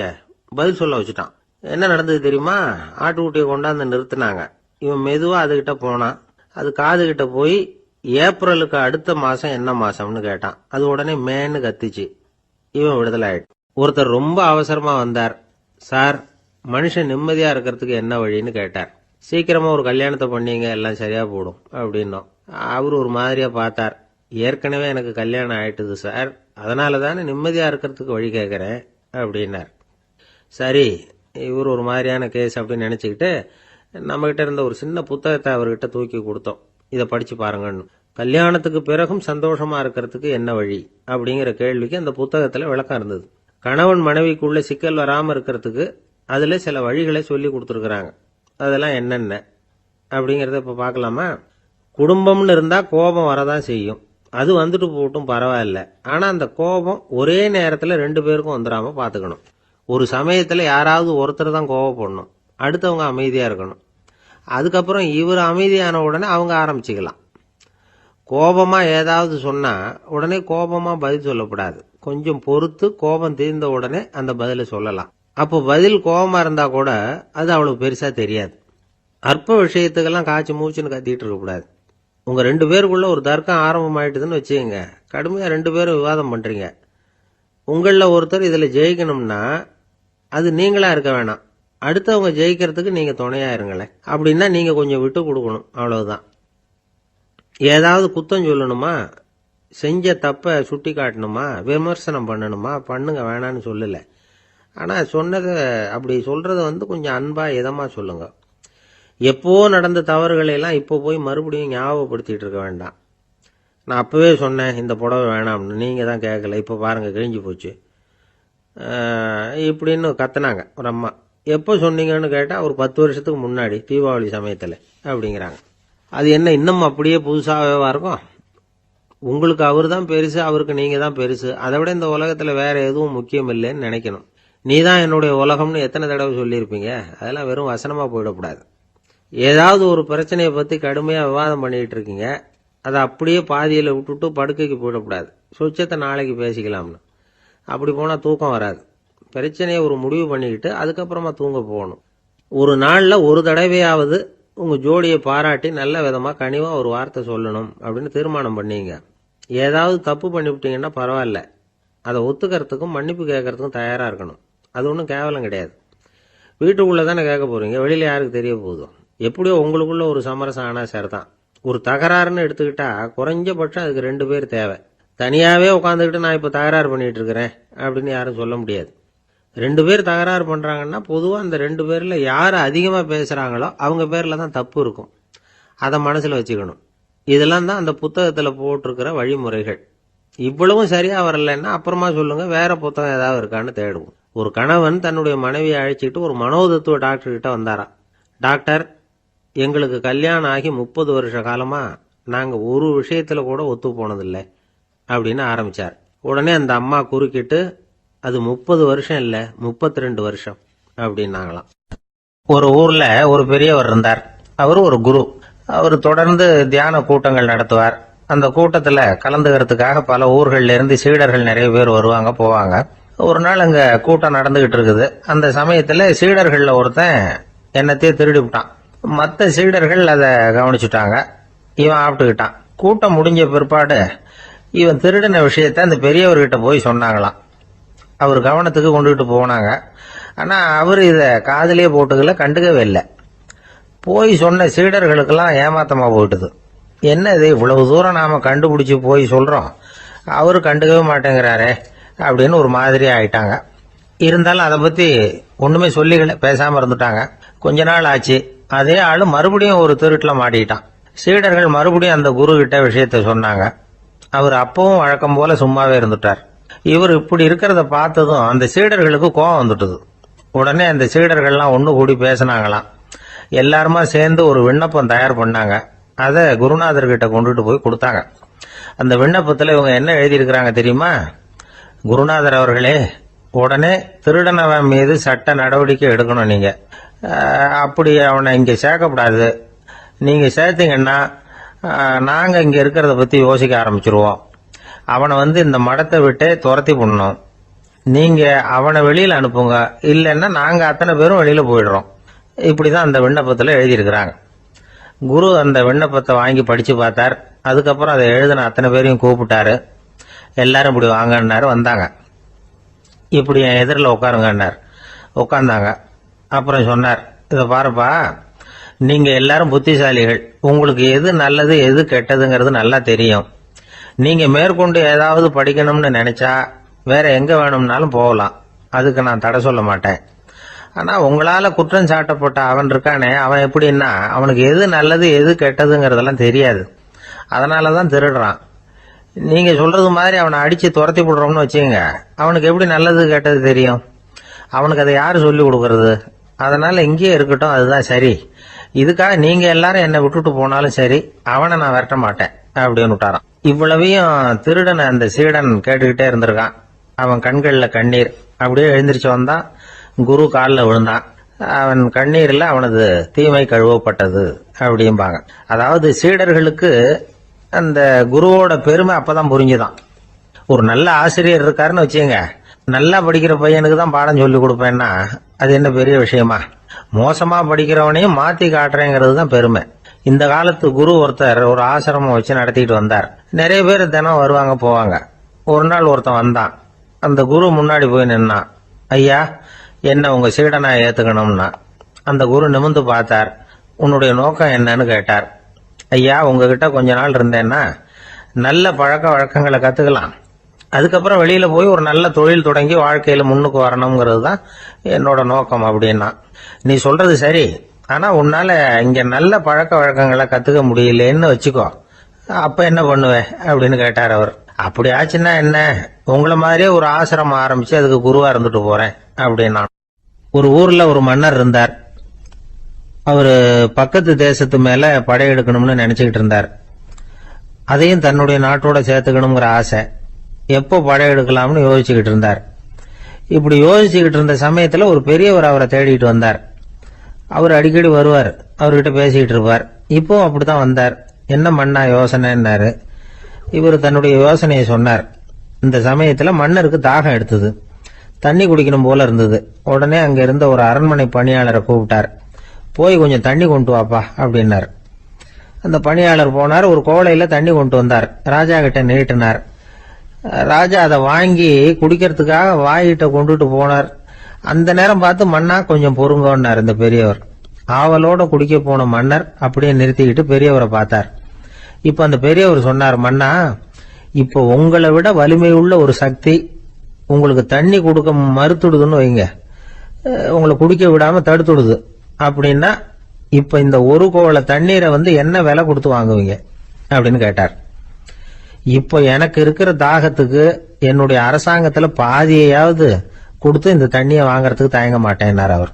பதில் சொல்ல வச்சுட்டான். என்ன நடந்தது தெரியுமா? ஆட்டுக்குட்டியை கொண்டாந்து நிறுத்தினாங்க. இவன் மெதுவா அதுகிட்ட போனான். அது காது கிட்ட போய் ஏப்ரலுக்கு அடுத்த மாசம் என்ன மாசம்னு கேட்டான். அது உடனே மேன்னு கத்திச்சு. இவன் விடுதலை ஆயிட்டு. ஒருத்தர் ரொம்ப அவசரமா வந்தார். சார், மனுஷன் நிம்மதியா இருக்கிறதுக்கு என்ன வழின்னு கேட்டார். சீக்கிரமா ஒரு கல்யாணத்தை பண்ணீங்க, எல்லாம் சரியா போடும் அப்படின்னோம். அவரு ஒரு மாதிரியா பார்த்தார். ஏற்கனவே எனக்கு கல்யாணம் ஆயிட்டுது சார், அதனாலதானே நிம்மதியா இருக்கிறதுக்கு வழி கேட்கறேன் அப்படின்னார். சரி, இவர் ஒரு மாதிரியான கேஸ் அப்படின்னு நினைச்சுக்கிட்டு நம்ம கிட்ட இருந்த ஒரு சின்ன புத்தகத்தை அவர்கிட்ட தூக்கி கொடுத்தோம். இதை படிச்சு பாருங்கன்னு. கல்யாணத்துக்கு பிறகும் சந்தோஷமா இருக்கிறதுக்கு என்ன வழி அப்படிங்கிற கேள்விக்கு அந்த புத்தகத்துல விளக்கம் இருந்தது. கணவன் மனைவிக்குள்ள சிக்கல் வராம இருக்கிறதுக்கு அதுல சில வழிகளை சொல்லி கொடுத்துருக்காங்க. அதெல்லாம் என்னென்ன அப்படிங்கறத இப்ப பாக்கலாமா? குடும்பம்னு இருந்தா கோபம் வரதான் செய்யும். அது வந்துட்டு போட்டும் பரவாயில்ல. ஆனா அந்த கோபம் ஒரே நேரத்துல 2 பேருக்கும் வந்துடாம பாத்துக்கணும். ஒரு சமயத்துல யாராவது ஒருத்தர் தான் கோபப்படணும், அடுத்தவங்க அமைதியா இருக்கணும். அதுக்கப்புறம் இவர் அமைதியான உடனே அவங்க ஆரம்பிச்சுக்கலாம். கோபமா ஏதாவது சொன்னா உடனே கோபமா பதில் சொல்லக்கூடாது. கொஞ்சம் பொறுத்து கோபம் தீர்ந்த உடனே அந்த பதில சொல்லலாம். அப்போ பதில் கோபமா இருந்தா கூட அது அவ்வளவு பெருசா தெரியாது. அற்ப விஷயத்துக்கெல்லாம் காய்ச்சி மூச்சுன்னு கத்திட்டு இருக்க கூடாது. உங்க 2 பேருக்குள்ள ஒரு தர்க்கம் ஆரம்பமாயிட்டுதுன்னு வச்சுக்கோங்க, கடுமையா 2 பேரும் விவாதம் பண்றீங்க. உங்கள ஒருத்தர் இதுல ஜெயிக்கணும்னா அது நீங்களா இருக்க வேணாம், அடுத்தவங்க ஜெயிக்கிறதுக்கு நீங்க துணையா இருங்களேன். அப்படின்னா நீங்க கொஞ்சம் விட்டு கொடுக்கணும், அவ்வளவுதான். ஏதாவது குத்தம் சொல்லணுமா, செஞ்ச தப்ப சுட்டி காட்டணுமா, விமர்சனம் பண்ணணுமா, பண்ணுங்க, வேணான்னு சொல்லல. ஆனா சொன்னதை அப்படி சொல்றத கொஞ்சம் அன்பா இதமா சொல்லுங்க. எப்போ நடந்த தவறுகளை எல்லாம் இப்போ போய் மறுபடியும் ஞாபகப்படுத்திட்டு இருக்க வேண்டாம். நான் அப்பவே சொன்னேன் இந்த புடவை வேணாம்னு, நீங்க தான் கேட்கல, இப்போ பாருங்க கிழிஞ்சு போச்சு இப்படின்னு கத்துனாங்க ஒரு அம்மா. எப்போ சொன்னீங்கன்னு கேட்டா ஒரு 10 வருஷத்துக்கு முன்னாடி தீபாவளி சமயத்துல அப்படிங்கிறாங்க. அது என்ன இன்னும் அப்படியே புதுசாகவா இருக்கும்? உங்களுக்கு அவர் தான் பெருசு, அவருக்கு நீங்க தான் பெருசு. அதை விட இந்த உலகத்துல வேற எதுவும் முக்கியம் இல்லைன்னு நினைக்கணும். நீ தான் என்னுடைய உலகம்னு எத்தனை தடவை சொல்லியிருப்பீங்க? அதெல்லாம் வெறும் வசனமா போயிடக்கூடாது. ஏதாவது ஒரு பிரச்சனையை பத்தி கடுமையா விவாதம் பண்ணிட்டு இருக்கீங்க, அதை அப்படியே பாதியில விட்டுட்டு படுக்கைக்கு போயிடக்கூடாது. சொச்சத்தை நாளைக்கு பேசிக்கலாம்னு. அப்படி போனா தூக்கம் வராது. பிரச்சனையை ஒரு முடிவு பண்ணிக்கிட்டு அதுக்கப்புறமா தூங்க போகணும். ஒரு நாள்ல ஒரு தடவையாவது உங்க ஜோடியை பாராட்டி நல்ல விதமா கனிவா ஒரு வார்த்தை சொல்லணும் அப்படின்னு தீர்மானம் பண்ணீங்க. ஏதாவது தப்பு பண்ணிவிட்டீங்கன்னா பரவாயில்ல, அதை ஒத்துக்கிறதுக்கும் மன்னிப்பு கேட்கறதுக்கும் தயாரா இருக்கணும். அது ஒன்றும் கேவலம் கிடையாது. வீட்டுக்குள்ள தானே கேட்க போறீங்க, வெளியில யாருக்கு தெரிய போதும்? எப்படியோ உங்களுக்குள்ள ஒரு சமரசம் ஆனா சரிதான். ஒரு தகராறுன்னு எடுத்துக்கிட்டா குறைஞ்சபட்சம் அதுக்கு 2 பேர் தேவை. தனியாவே உட்காந்துக்கிட்டு நான் இப்ப தகராறு பண்ணிட்டு இருக்கிறேன் அப்படின்னு யாரும் சொல்ல முடியாது. 2 பேர் தகராறு பண்றாங்கன்னா பொதுவா அந்த 2 பேர்ல யாரு அதிகமா பேசுறாங்களோ அவங்க பேர்ல தான் தப்பு இருக்கும். அதை மனசுல வச்சுக்கணும். இதெல்லாம் தான் அந்த புத்தகத்துல போட்டிருக்கிற வழிமுறைகள். இவ்வளவும் சரியா வரலன்னா அப்புறமா சொல்லுங்க, வேற புத்தகம் ஏதாவது இருக்கான்னு தேடுவோம். ஒரு கணவன் தன்னுடைய மனைவியை அழைச்சிட்டு ஒரு மனோதத்துவ டாக்டர் கிட்ட வந்தாராம். டாக்டர், எங்களுக்கு கல்யாணம் ஆகி 30 வருஷ காலமா நாங்க ஒரு விஷயத்துல கூட ஒத்து போனதில்லை அப்படின்னு ஆரம்பிச்சார். உடனே அந்த அம்மா குறுக்கிட்டு, அது 30 வருஷம் இல்ல 32 வருஷம் அப்படின்னாங்களாம். ஒரு ஊர்ல ஒரு பெரியவர் இருந்தார். அவர் ஒரு குரு. அவர் தொடர்ந்து தியான கூட்டங்கள் நடத்துவார். அந்த கூட்டத்துல கலந்துக்கிறதுக்காக பல ஊர்கள்ல இருந்து சீடர்கள் நிறைய பேர் வருவாங்க போவாங்க. ஒரு நாள் அங்க கூட்டம் நடந்துகிட்டு இருக்குது. அந்த சமயத்துல சீடர்கள்ல ஒருத்தன் என்னத்தையே திருடி விட்டான். மற்ற சீடர்கள் அதை கவனிச்சுட்டாங்க. இவன் ஆப்பிட்டுக்கிட்டான். கூட்டம் முடிஞ்ச பிற்பாடு இவன் திருடின விஷயத்த அந்த பெரியவர்கிட்ட போய் சொன்னாங்களாம். அவர் கவனத்துக்கு கொண்டுகிட்டு போனாங்க. ஆனா அவர் இத காதலியே போட்டுக்கல, கண்டுக்கவே இல்லை. போய் சொன்ன சீடர்களுக்கெல்லாம் ஏமாத்தமா போயிட்டுது. என்ன இது, இவ்வளவு தூரம் நாம கண்டுபிடிச்சு போய் சொல்றோம், அவரு கண்டுக்கவே மாட்டேங்கிறாரே அப்படின்னு ஒரு மாதிரி ஆயிட்டாங்க. இருந்தாலும் அதை பத்தி ஒண்ணுமே சொல்லிக்கல, பேசாம இருந்துட்டாங்க. கொஞ்ச நாள் ஆச்சு. அதே ஆளு மறுபடியும் ஒரு திருட்டுல மாட்டிக்கிட்டான். சீடர்கள் மறுபடியும் அந்த குரு கிட்ட விஷயத்த சொன்னாங்க. அவர் அப்பவும் வழக்கம் போல சும்மாவே இருந்துட்டார். இவர் இப்படி இருக்கிறத பார்த்ததும் அந்த சீடர்களுக்கு கோபம் வந்துட்டுது. உடனே அந்த சீடர்கள்லாம் ஒண்ணு கூடி பேசினாங்களாம். எல்லாருமா சேர்ந்து ஒரு விண்ணப்பம் தயார் பண்ணாங்க. அதை குருநாதர்கிட்ட கொண்டுட்டு போய் கொடுத்தாங்க. அந்த விண்ணப்பத்துல இவங்க என்ன எழுதியிருக்கிறாங்க தெரியுமா? குருநாதர் அவர்களே, உடனே திருடனவன் மீது சட்ட நடவடிக்கை எடுக்கணும். நீங்க அப்படி அவனை இங்க சேர்க்கப்படாது. நீங்க சேர்த்தீங்கன்னா நாங்க இங்க இருக்கிறத பத்தி யோசிக்க ஆரம்பிச்சிருவோம். அவனை இந்த மடத்தை விட்டே துரத்தி பண்ணணும். நீங்க அவனை வெளியில அனுப்புங்க, இல்லைன்னா நாங்க அத்தனை பேரும் வெளியில போயிடுறோம். இப்படிதான் அந்த விண்ணப்பத்துல எழுதியிருக்கிறாங்க. குரு அந்த விண்ணப்பத்தை வாங்கி படிச்சு பார்த்தார். அதுக்கப்புறம் அதை எழுதின அத்தனை பேரையும் கூப்பிட்டாரு. எல்லாரும் இப்படி வாங்கன்னாரு. வந்தாங்க. இப்படி என் எதிரில் உட்காருங்கன்னார். உட்கார்ந்தாங்க. அப்புறம் சொன்னார், இதை பாருப்பா, நீங்க எல்லாரும் புத்திசாலிகள். உங்களுக்கு எது நல்லது எது கெட்டதுங்கிறது நல்லா தெரியும். நீங்க மேற்கொண்டு ஏதாவது படிக்கணும்னு நினைச்சா வேற எங்க வேணும்னாலும் போகலாம், அதுக்கு நான் தடை சொல்ல மாட்டேன். ஆனா உங்களால குற்றம் சாட்டப்பட்ட அவன் இருக்கானே, அவன் எப்படின்னா அவனுக்கு எது நல்லது எது கெட்டதுங்கிறதெல்லாம் தெரியாது. அதனாலதான் திருடுறான். நீங்க சொல்றது மாதிரி அவனை அடிச்சு துரத்தி விடுறோம்னு வச்சுங்க, அவனுக்கு எப்படி நல்லது கெட்டது தெரியும்? அவனுக்கு அதை யாரு சொல்லி கொடுக்கறது? அதனால இங்கேயே இருக்கட்டும், அதுதான் சரி. இதுக்காக நீங்க எல்லாரும் என்னை விட்டுட்டு போனாலும் சரி, அவனை நான் விரட்ட மாட்டேன் அப்படின்னு விட்டாரான். இவ்வளவையும் திருடனை அந்த சீடன் கேட்டுக்கிட்டே இருந்திருக்கான். அவன் கண்கள்ல கண்ணீர். அப்படியே எழுந்திரிச்சு வந்தான். குரு காலில் விழுந்தான். அவன் கண்ணீர்ல அவனது தீமை கழுவப்பட்டது அப்படிம்பாங்க. அதாவது சீடர்களுக்கு அந்த குருவோட பெருமை அப்பதான் புரிஞ்சுதான். ஒரு நல்ல ஆசிரியர் இருக்காருன்னு வச்சுங்க, நல்லா படிக்கிற பையனுக்கு தான் பாடம் சொல்லி கொடுப்பேன்னா அது என்ன பெரிய விஷயமா? மோசமா படிக்கிறவனையும் மாத்தி காட்டுறேங்கிறது தான் பெருமை. இந்த காலத்து குரு ஒருத்தர் ஒரு ஆசிரமம் வச்சு நடத்திட்டு வந்தார். நிறைய பேர் தினம் வருவாங்க போவாங்க. ஒரு நாள் ஒருத்தன் வந்தான். அந்த குரு முன்னாடி போய் நின்னான். ஐயா, என்ன உங்க சீடனா ஏத்துக்கணும்னா. அந்த குரு நிமிர்ந்து பார்த்தார். உன்னுடைய நோக்கம் என்னன்னு கேட்டார். ஐயா, உங்ககிட்ட கொஞ்ச நாள் இருந்தேன்னா நல்ல பழக்க வழக்கங்களை கத்துக்கலாம், அதுக்கப்புறம் வெளியில போய் ஒரு நல்ல தொழில் தொடங்கி வாழ்க்கையில முன்னுக்கு வரணுங்கிறது தான் என்னோட நோக்கம் அப்படின்னா. நீ சொல்றது சரி, ஆனா உன்னால இங்க நல்ல பழக்க வழக்கங்களை கத்துக்க முடியலன்னு வச்சுக்கோ, அப்ப என்ன பண்ணுவே அப்படின்னு கேட்டார் அவர். அப்படி ஆச்சுன்னா என்ன, உங்களை மாதிரியே ஒரு ஆசிரமம் ஆரம்பிச்சு அதுக்கு குருவா இருந்துட்டு போறேன் அப்படின்னா. ஒரு ஊர்ல ஒரு மன்னர் இருந்தார். அவரு பக்கத்து தேசத்து மேல படையெடுக்கணும்னு நினைச்சுக்கிட்டு இருந்தார். அதையும் தன்னுடைய நாட்டோட சேர்த்துக்கணுங்கிற ஆசை. எப்போ படையெடுக்கலாம்னு யோசிச்சுக்கிட்டு இருந்தார். இப்படி யோசிச்சுக்கிட்டு இருந்த சமயத்துல ஒரு பெரியவர் அவரை தேடிட்டு வந்தார். அவர் அடிக்கடி வருவார், அவர்கிட்ட பேசிக்கிட்டு இருப்பார். இப்போ அப்படித்தான் வந்தார். என்ன மன்னா யோசனைன்னாரு. இவர் தன்னுடைய யோசனையை சொன்னார். இந்த சமயத்துல மன்னருக்கு தாகம் எடுத்தது, தண்ணி குடிக்கணும் போல இருந்தது. உடனே அங்க இருந்த ஒரு அரண்மனை பணியாளரை கூப்பிட்டார். போய் கொஞ்சம் தண்ணி கொண்டு வாப்பா அப்படின்னார். அந்த பணியாளர் போனார். ஒரு கோலையில தண்ணி கொண்டு வந்தார். ராஜா கிட்ட நீட்டினார். ராஜா அதை வாங்கி குடிக்கிறதுக்காக வாயிட்ட கொண்டுட்டு போனார். அந்த நேரம் பார்த்து மன்னா கொஞ்சம் பொறுங்கன்னார் இந்த பெரியவர். ஆவலோட குடிக்க போன மன்னர் அப்படியே நிறுத்திக்கிட்டு பெரியவரை பார்த்தார். இப்ப அந்த பெரியவர் சொன்னார், மன்னா, இப்ப உங்களை விட வலிமை உள்ள ஒரு சக்தி உங்களுக்கு தண்ணி கொடுக்க மறுத்துடுதுன்னு வைங்க, உங்களை குடிக்க விடாம தடுத்துடுது அப்படின்னா, இப்ப இந்த ஒரு கோவள தண்ணீரை என்ன விலை கொடுத்து வாங்குவீங்க அப்படின்னு கேட்டார். இப்போ எனக்கு இருக்கிற தாகத்துக்கு என்னுடைய அரசாங்கத்துல பாதியையாவது கொடுத்து இந்த தண்ணியை வாங்கறதுக்கு தயங்க மாட்டேன்னார் அவர்.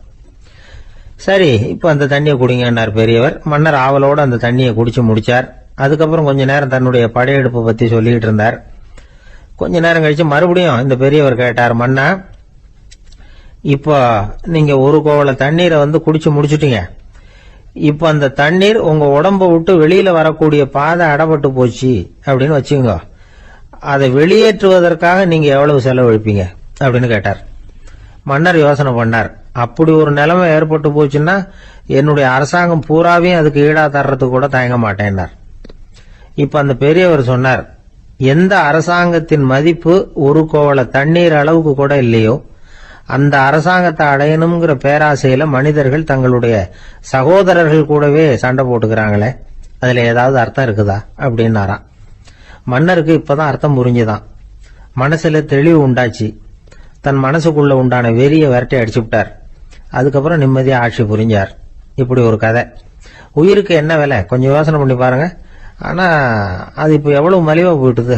சரி, இப்ப அந்த தண்ணியை குடிங்கன்னார் பெரியவர். மன்னர் ஆவலோட அந்த தண்ணியை குடிச்சு முடிச்சார். அதுக்கப்புறம் கொஞ்ச நேரம் தன்னுடைய படையெடுப்பு பத்தி சொல்லிட்டு இருந்தார். கொஞ்ச நேரம் கழிச்சு மறுபடியும் இந்த பெரியவர் கேட்டார், மன்னா, இப்போ நீங்க ஒரு கோவள தண்ணீரை குடிச்சு முடிச்சுட்டீங்க. இப்ப அந்த தண்ணீர் உங்க உடம்ப விட்டு வெளியில வரக்கூடிய பாதை அடப்பட்டு போச்சு அப்படின்னு வச்சுங்க, அதை வெளியேற்றுவதற்காக நீங்க எவ்வளவு செலவழிப்பீங்க அப்படின்னு கேட்டார். மன்னர் யோசனை பண்ணார். அப்படி ஒரு நிலைமை ஏற்பட்டு போச்சுன்னா என்னுடைய அரசாங்கம் பூராவையும் அதுக்கு ஈடா தர்றதுக்கு கூட தயங்க மாட்டேன்னார். இப்ப அந்த பெரியவர் சொன்னார், எந்த அரசாங்கத்தின் மதிப்பு ஒரு கோவள தண்ணீர் அளவுக்கு கூட இல்லையோ அந்த அரசாங்கத்தை அடையணுங்கிற பேராசையில மனிதர்கள் தங்களுடைய சகோதரர்கள் கூடவே சண்டை போட்டுக்கிறாங்களே, அதுல ஏதாவது அர்த்தம் இருக்குதா அப்படின்னாராம். மன்னருக்கு இப்பதான் அர்த்தம் புரிஞ்சுதான். மனசுல தெளிவு உண்டாச்சு. தன் மனசுக்குள்ள உண்டான வெறிய விரட்டி அடிச்சு விட்டார். அதுக்கப்புறம் நிம்மதியா ஆட்சி புரிஞ்சார். இப்படி ஒரு கதை. உயிருக்கு என்ன விலை கொஞ்சம் யோசனை பண்ணி பாருங்க. ஆனா அது இப்ப எவ்வளவு மலிவா போயிட்டுது,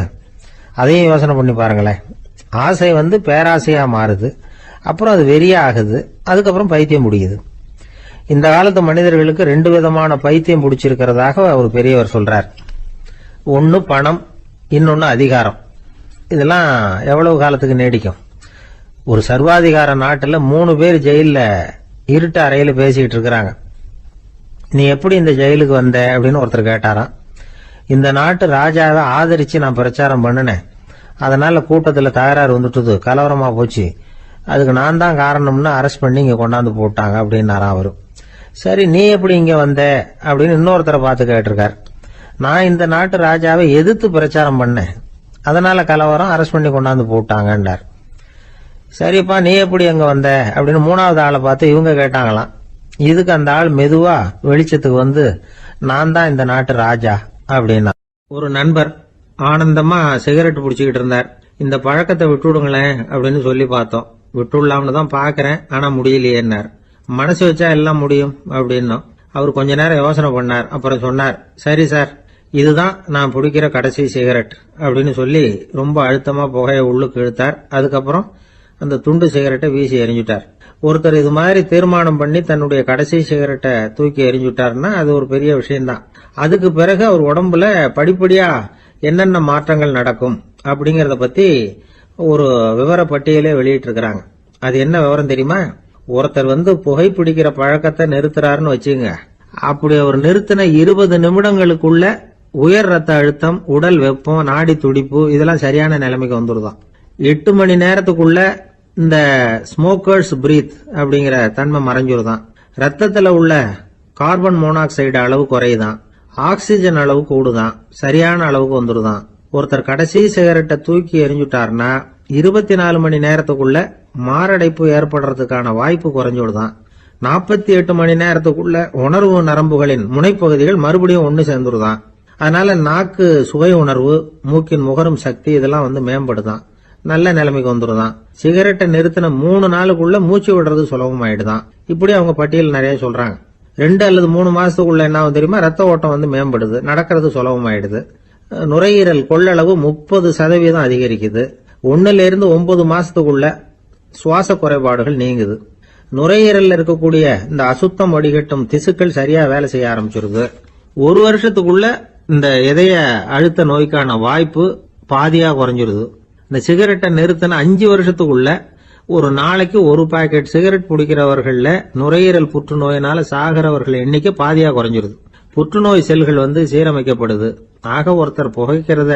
அதையும் யோசனை பண்ணி பாருங்களேன். ஆசை பேராசையா மாறுது, அப்புறம் அது வெறியா ஆகுது, அதுக்கப்புறம் பைத்தியம் முடியுது. இந்த காலத்து மனிதர்களுக்கு 2 விதமான பைத்தியம் பிடிச்சிருக்கிறதாக ஒரு பெரியவர் சொல்றார். ஒன்னு பணம், இன்னொன்னு அதிகாரம். இதெல்லாம் எவ்வளவு காலத்துக்கு நீடிக்கும்? ஒரு சர்வாதிகார நாட்டுல 3 பேர் ஜெயில இருட்டு அறையில பேசிட்டு இருக்கிறாங்க. நீ எப்படி இந்த ஜெயிலுக்கு வந்த அப்படின்னு ஒருத்தர் கேட்டாராம். இந்த நாட்டு ராஜாவை ஆதரிச்சு நான் பிரச்சாரம் பண்ணினேன், அதனால கூட்டத்துல தகராறு வந்துட்டுது, கலவரமா போச்சு, அதுக்கு நான் தான் காரணம்னு அரெஸ்ட் பண்ணி இங்க கொண்டாந்து போட்டாங்க அப்படின்னாராம் அவரு. சரி, நீ எப்படி இங்க வந்த அப்படின்னு இன்னொருத்தரை பார்த்து கேட்டிருக்கார். நான் இந்த நாட்டு ராஜாவை எதிர்த்து பிரச்சாரம் பண்ணேன், அதனால கலவரம், அரெஸ்ட் பண்ணி கொண்டாந்து போட்டாங்கன்னார். சரிப்பா, நீ எப்படி அங்க வந்த அப்படின்னு 3வது ஆளை பார்த்து இவங்க கேட்டாங்களாம். இதுக்கு அந்த ஆள் மெதுவா வெளிச்சத்துக்கு நான் தான் இந்த நாட்டு ராஜா அப்படின்னா. ஒரு நண்பர் ஆனந்தமா சிகரெட் பிடிச்சுக்கிட்டு இருந்தார். இந்த பழக்கத்தை விட்டுடுங்களேன் அப்படின்னு சொல்லி பார்த்தோம். விட்டுடலாம்னு தான் பாக்குறேன், ஆனா முடியலையேன்னார். மனசு வச்சா எல்லாம் முடியும் அப்படின்னும். அவர் கொஞ்ச நேரம் யோசனை பண்ணார். அப்புறம் சொன்னார், சரி சார், இதுதான் நான் பிடிக்கிற கடைசி சிகரெட் அப்படின்னு சொல்லி ரொம்ப அழுத்தமா புகையை உள்ளுக்கு இழுத்தார். அதுக்கப்புறம் அந்த துண்டு சிகரெட்டை வீசி எறிஞ்சுட்டார். ஒருத்தர் இது மாதிரி தீர்மானம் பண்ணி தன்னுடைய கடைசி சிகரெட்டை தூக்கி எறிஞ்சுட்டாருன்னா அது ஒரு பெரிய விஷயம்தான். அதுக்கு பிறகு அவர் உடம்புல படிப்படியா என்னென்ன மாற்றங்கள் நடக்கும் அப்படிங்கறத பத்தி ஒரு விவர பட்டியலே வெளியிட்டு இருக்கிறாங்க. அது என்ன விவரம் தெரியுமா? ஒருத்தர் புகைப்பிடிக்கிற பழக்கத்தை நிறுத்துறாருன்னு வச்சுங்க, அப்படி அவர் நிறுத்தின 20 நிமிடங்களுக்குள்ள உயர் ரத்த அழுத்தம், உடல் வெப்பம், நாடி துடிப்பு இதெல்லாம் சரியான நிலைமைக்கு வந்துடுதான். 8 மணி நேரத்துக்குள்ள இந்த ஸ்மோக்கர்ஸ் பிரீத் அப்படிங்கிற தன்மை மறைஞ்சிருதான். ரத்தத்துல உள்ள கார்பன் மோனாக்சைடு அளவு குறையுதான், ஆக்சிஜன் அளவு கூடுதான், சரியான அளவுக்கு வந்துருதான். ஒருத்தர் கடைசி சிகரெட்டை தூக்கி எறிஞ்சுட்டாருன்னா 24 மணி நேரத்துக்குள்ள மாரடைப்பு ஏற்படுறதுக்கான வாய்ப்பு குறைஞ்சுடுதான். 48 மணி நேரத்துக்குள்ள உணர்வு நரம்புகளின் முனைப்பகுதிகள் மறுபடியும் ஒண்ணு சேர்ந்துருதான். அதனால நாக்கு சுவை உணர்வு, மூக்கின் முகரும் சக்தி இதெல்லாம் மேம்படுதான், நல்ல நிலைமைக்கு வந்துருதான். சிகரெட்டை நிறுத்தின 3 நாளுக்குள்ள மூச்சு விடுறது சுலபமாயிடுதான். இப்படி அவங்க பட்டியல் நிறைய சொல்றாங்க. 2 அல்லது 3 மாசத்துக்குள்ள என்ன ஆகும் தெரியுமா, ரத்த ஓட்டம் மேம்படுது, நடக்கிறது சுலபமாயிடுது. நுரையீரல் கொள்ளளவு 30% அதிகரிக்குது. 1-9 மாசத்துக்குள்ள சுவாச குறைபாடுகள் நீங்குது. நுரையீரல்ல இருக்கக்கூடிய இந்த அசுத்தம் வடிகட்டும் திசுக்கள் சரியா வேலை செய்ய ஆரம்பிச்சிருது. 1 வருஷத்துக்குள்ள இந்த இதய அழுத்த நோய்க்கான வாய்ப்பு பாதியா குறைஞ்சிருது. இந்த சிகரெட்டை நிறுத்தின 5 வருஷத்துக்குள்ள ஒரு நாளைக்கு 1 பாக்கெட் சிகரெட் பிடிக்கிறவர்கள்ல நுரையீரல் புற்றுநோயினால சாகிறவர்கள் எண்ணிக்கை பாதியா குறைஞ்சிருது. புற்றுநோய் செல்கள் சீரமைக்கப்படுது. ஆக ஒருத்தர் புகைக்கிறத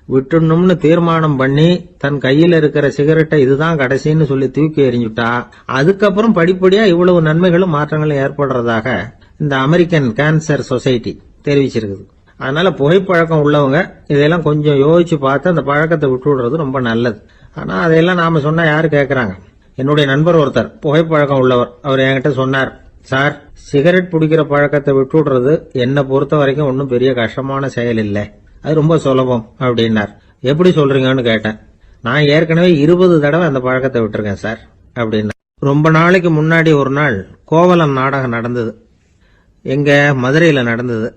விட்டுணும்னு தீர்மானம் பண்ணி தன் கையில இருக்கிற சிகரெட்டை இதுதான் கடைசின்னு சொல்லி தூக்கி எறிஞ்சுட்டா அதுக்கப்புறம் படிப்படியா இவ்வளவு நன்மைகளும் மாற்றங்களும் ஏற்படுறதாக இந்த அமெரிக்கன் கேன்சர் சொசைட்டி தெரிவிச்சிருக்குது. அதனால புகைப்பழக்கம் உள்ளவங்க இதெல்லாம் கொஞ்சம் யோசிச்சு பார்த்து அந்த பழக்கத்தை விட்டு விடுறது ரொம்ப நல்லது. ஆனா அதையெல்லாம் நாம சொன்னா யாரு கேட்கறாங்க. என்னுடைய நண்பர் ஒருத்தர் புகைப்பழக்கம் உள்ளவர், அவர் என்கிட்ட சொன்னார், சார் சிகரெட் பிடிக்கிற பழக்கத்தை விட்டு விடுறது என்னை பொறுத்த வரைக்கும் ஒன்றும் பெரிய கஷ்டமான செயல் இல்லை, அது ரொம்ப சுலபம் அப்படின்னார். எப்படி சொல்றீங்கன்னு கேட்டேன். நான் ஏற்கனவே 20 தடவை அந்த பழக்கத்தை விட்டுருக்கேன் சார் அப்படின்னா. ரொம்ப நாளைக்கு முன்னாடி ஒரு நாள் கோவலன் நாடகம் நடந்தது, எங்க மதுரையில நடந்தது.